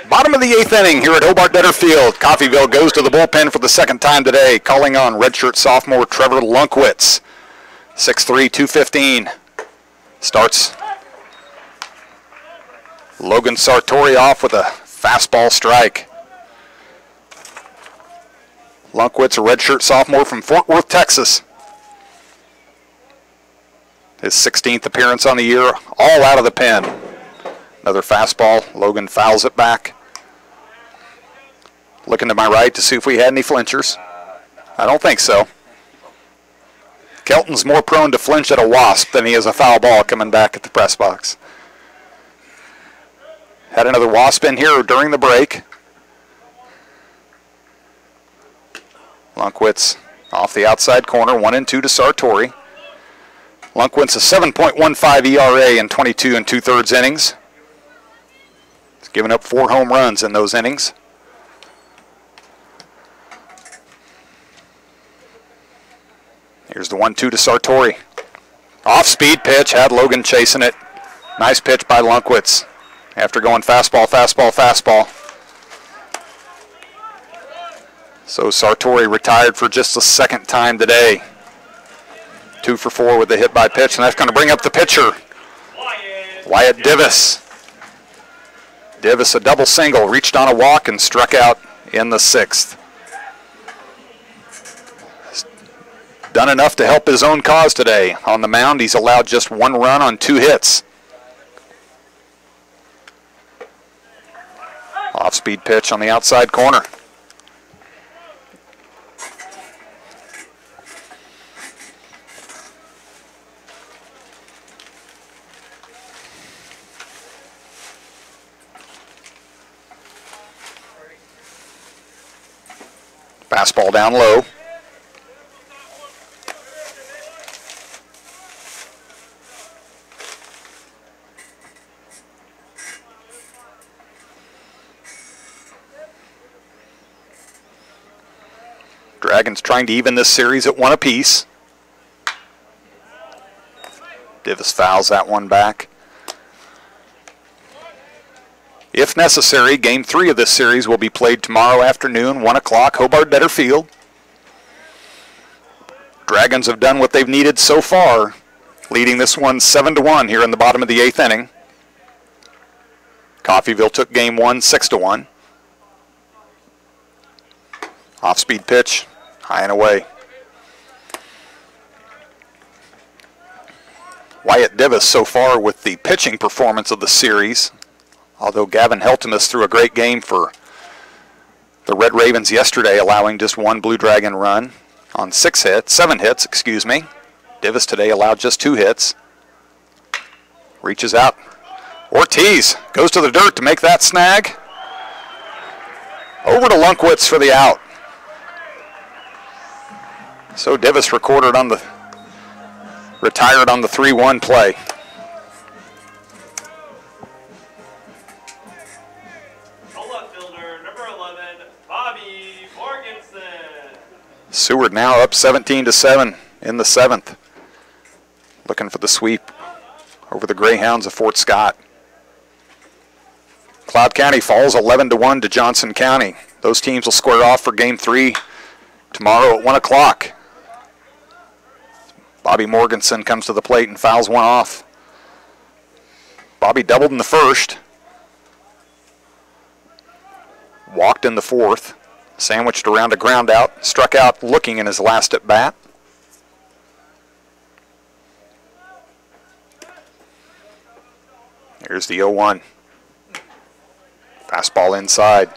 Bottom of the 8th inning here at Hobart-Detter Field. Coffeyville goes to the bullpen for the 2nd time today, calling on redshirt sophomore Trevor Lunkwitz. 6'3", 215. Starts Logan Sartori off with a fastball strike. Lunkwitz, a redshirt sophomore from Fort Worth, Texas. His 16th appearance on the year, all out of the pen. Another fastball. Logan fouls it back. Looking to my right to see if we had any flinchers. I don't think so. Kelton's more prone to flinch at a wasp than he is a foul ball coming back at the press box. Had another wasp in here during the break. Lunkwitz off the outside corner, 1-2 to Sartori. Lunkwitz a 7.15 ERA in 22 2/3 innings. He's given up 4 home runs in those innings. Here's the 1-2 to Sartori. Off-speed pitch, had Logan chasing it. Nice pitch by Lunkwitz after going fastball, fastball, fastball. So Sartori retired for just the second time today. 2 for 4 with the hit by pitch, and that's going to bring up the pitcher, Wyatt Divis. Divis, a double single, reached on a walk and struck out in the 6th. Done enough to help his own cause today. On the mound, he's allowed just 1 run on 2 hits. Off-speed pitch on the outside corner. Fastball down low. Dragons trying to even this series at 1 apiece. Divis fouls that one back. If necessary, Game 3 of this series will be played tomorrow afternoon, 1 o'clock, Hobart-Detter Field. Dragons have done what they've needed so far, leading this one 7-1 here in the bottom of the 8th inning. Coffeyville took Game 1 6-1. Off-speed pitch, high and away. Wyatt Divis so far with the pitching performance of the series. Although Gavin Heltemus threw a great game for the Red Ravens yesterday, allowing just 1 Blue Dragon run on 7 hits, excuse me. Divis today allowed just 2 hits. Reaches out. Ortiz goes to the dirt to make that snag. Over to Lunkwitz for the out. So Divis retired on the 3-1 play. Seward now up 17-7 in the 7th. Looking for the sweep over the Greyhounds of Fort Scott. Cloud County falls 11-1 to Johnson County. Those teams will square off for Game 3 tomorrow at 1 o'clock. Bobby Morganson comes to the plate and fouls one off. Bobby doubled in the 1st. Walked in the 4th. Sandwiched around a ground out, struck out looking in his last at bat. Here's the 0-1. Fastball inside.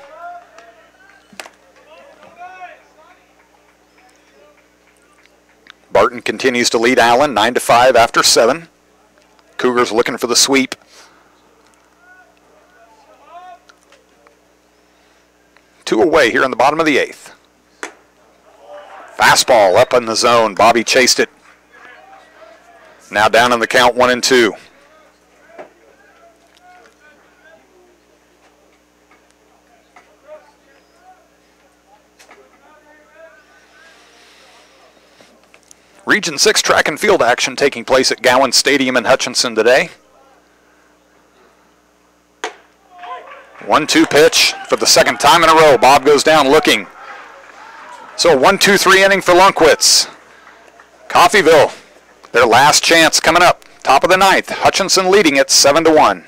Barton continues to lead Allen 9-5 after 7. Cougars looking for the sweep. Two away here in the bottom of the 8th. Fastball up in the zone. Bobby chased it. Now down in the count, 1-2. Region 6 track and field action taking place at Gowan Stadium in Hutchinson today. 1-2 pitch for the 2nd time in a row. Bob goes down looking. So 1-2-3 inning for Lunkwitz. Coffeyville, their last chance coming up. Top of the 9th. Hutchinson leading it 7-1.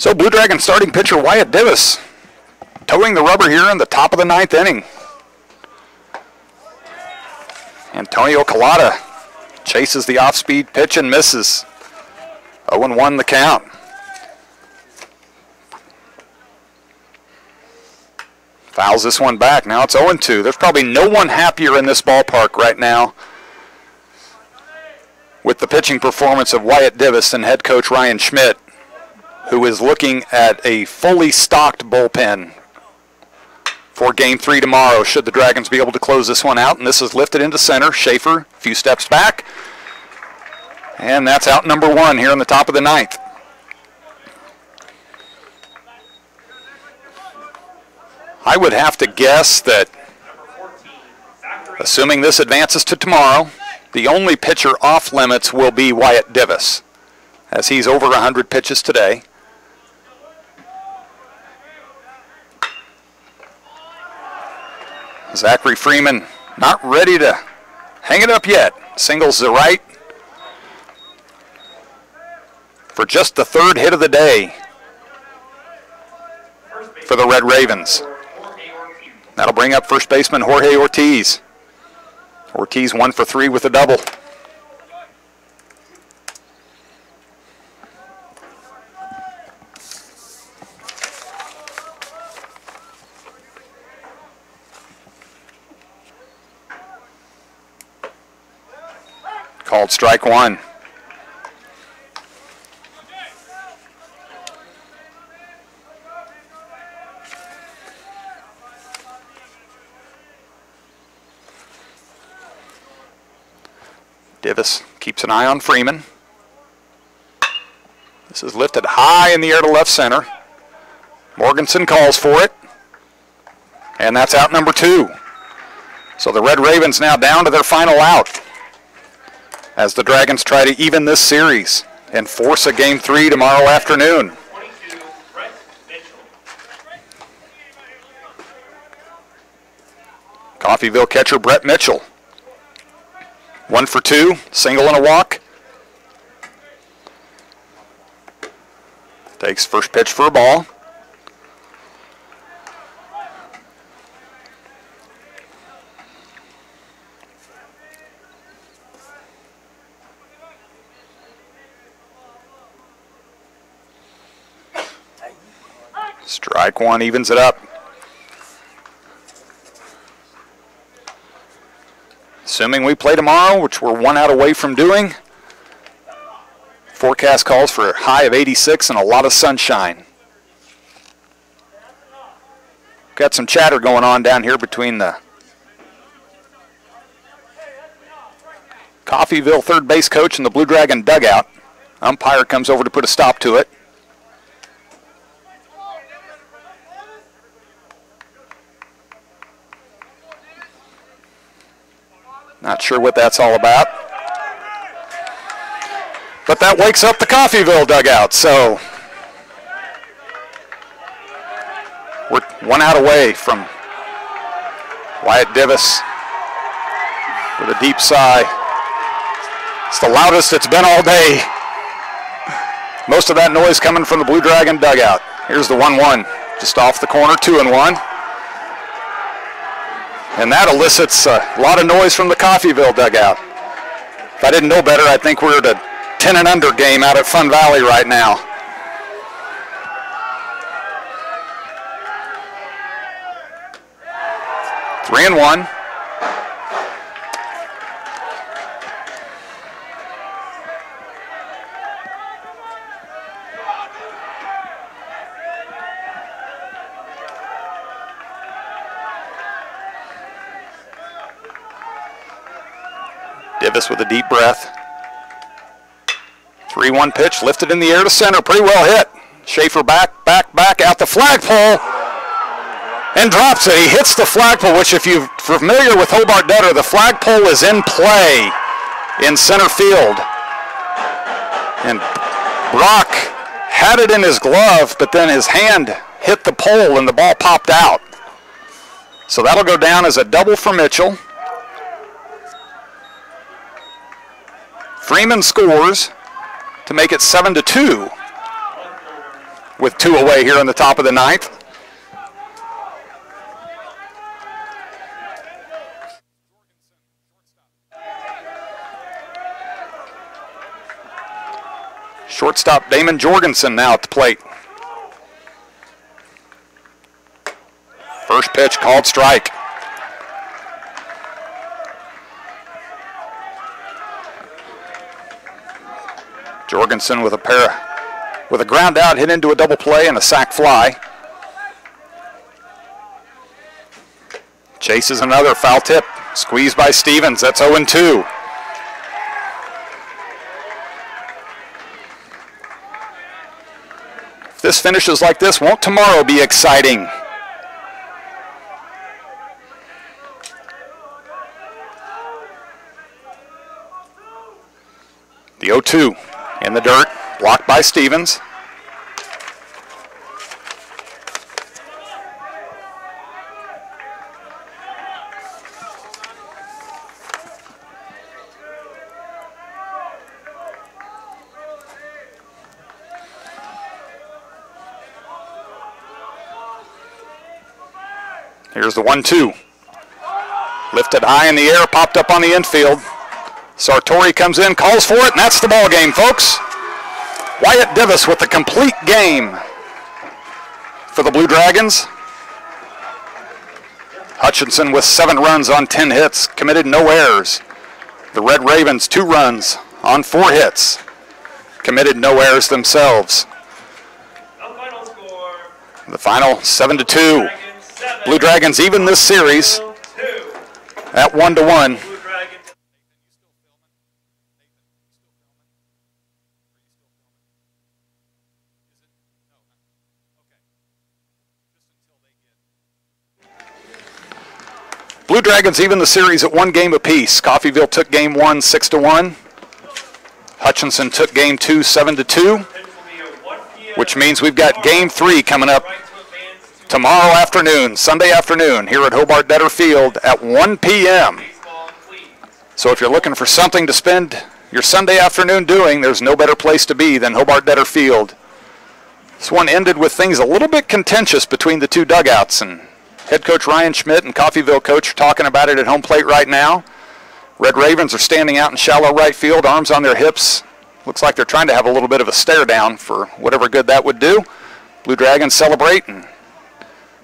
So Blue Dragon starting pitcher Wyatt Divis towing the rubber here in the top of the 9th inning. Antonio Collada chases the off-speed pitch and misses. 0-1 the count. Fouls this one back. Now it's 0-2. There's probably no one happier in this ballpark right now with the pitching performance of Wyatt Divis than head coach Ryan Schmidt, who is looking at a fully stocked bullpen for Game 3 tomorrow, should the Dragons be able to close this one out. And this is lifted into center. Schaefer, a few steps back. And that's out number 1 here in the top of the 9th. I would have to guess that, assuming this advances to tomorrow, the only pitcher off limits will be Wyatt Divis, as he's over 100 pitches today. Zachary Freeman not ready to hang it up yet. Singles to right for just the 3rd hit of the day for the Red Ravens. That'll bring up first baseman Jorge Ortiz. Ortiz 1 for 3 with a double. Called strike 1. Divis keeps an eye on Freeman. This is lifted high in the air to left center. Morganson calls for it. And that's out number 2. So the Red Ravens now down to their final out as the Dragons try to even this series and force a Game 3 tomorrow afternoon. Coffeyville catcher Brett Mitchell. 1 for 2, single and a walk. Takes first pitch for a ball. Strike 1 evens it up. Assuming we play tomorrow, which we're 1 out away from doing, forecast calls for a high of 86 and a lot of sunshine. Got some chatter going on down here between the Coffeyville third base coach and the Blue Dragon dugout. Umpire comes over to put a stop to it. Not sure what that's all about. But that wakes up the Coffeyville dugout, so we're 1 out away from Wyatt Divis with a deep sigh. It's the loudest it's been all day. Most of that noise coming from the Blue Dragon dugout. Here's the 1-1, just off the corner, 2-1. And that elicits a lot of noise from the Coffeyville dugout. If I didn't know better, I think we're at a 10 and under game out at Fun Valley right now. Three and 1. Divis with a deep breath. 3-1 pitch, lifted in the air to center, pretty well hit. Schaefer back out the flagpole and drops it. He hits the flagpole, which if you're familiar with Hobart-Detter, the flagpole is in play in center field. And Brock had it in his glove, but then his hand hit the pole and the ball popped out. So that'll go down as a double for Mitchell. Freeman scores to make it 7-2. with 2 away here in the top of the 9th. Shortstop Damon Jorgensen now at the plate. First pitch called strike. Jorgensen with a ground out hit into a double play and a sac fly. Chases another foul tip. Squeezed by Stevens. That's 0-2. If this finishes like this, won't tomorrow be exciting? The 0-2 in the dirt, blocked by Stevens. Here's the 1-2. Lifted high in the air, popped up on the infield. Sartori comes in, calls for it, and that's the ball game, folks. Wyatt Divis with the complete game for the Blue Dragons. Hutchinson with 7 runs on 10 hits, committed no errors. The Red Ravens 2 runs on 4 hits, committed no errors themselves. The final 7-2. Blue Dragons even this series at 1-1. Blue Dragons even the series at 1 game apiece. Coffeyville took game 1 6-1. Hutchinson took game 2 7-2, which means we've got game 3 coming up tomorrow afternoon, Sunday afternoon, here at Hobart-Detter Field at 1 p.m. So if you're looking for something to spend your Sunday afternoon doing, there's no better place to be than Hobart-Detter Field. This one ended with things a little bit contentious between the 2 dugouts, and head coach Ryan Schmidt and Coffeyville coach are talking about it at home plate right now. Red Ravens are standing out in shallow right field, arms on their hips. Looks like they're trying to have a little bit of a stare down for whatever good that would do. Blue Dragons celebrate and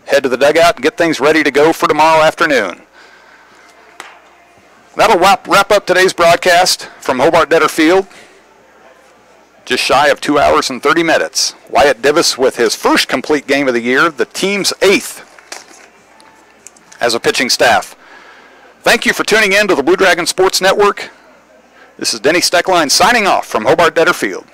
head to the dugout and get things ready to go for tomorrow afternoon. That'll wrap up today's broadcast from Hobart-Detter Field. Just shy of 2 hours and 30 minutes. Wyatt Divis with his first complete game of the year, the team's 8th as a pitching staff. Thank you for tuning in to the Blue Dragon Sports Network. This is Denny Steckline signing off from Hobart-Detter Field.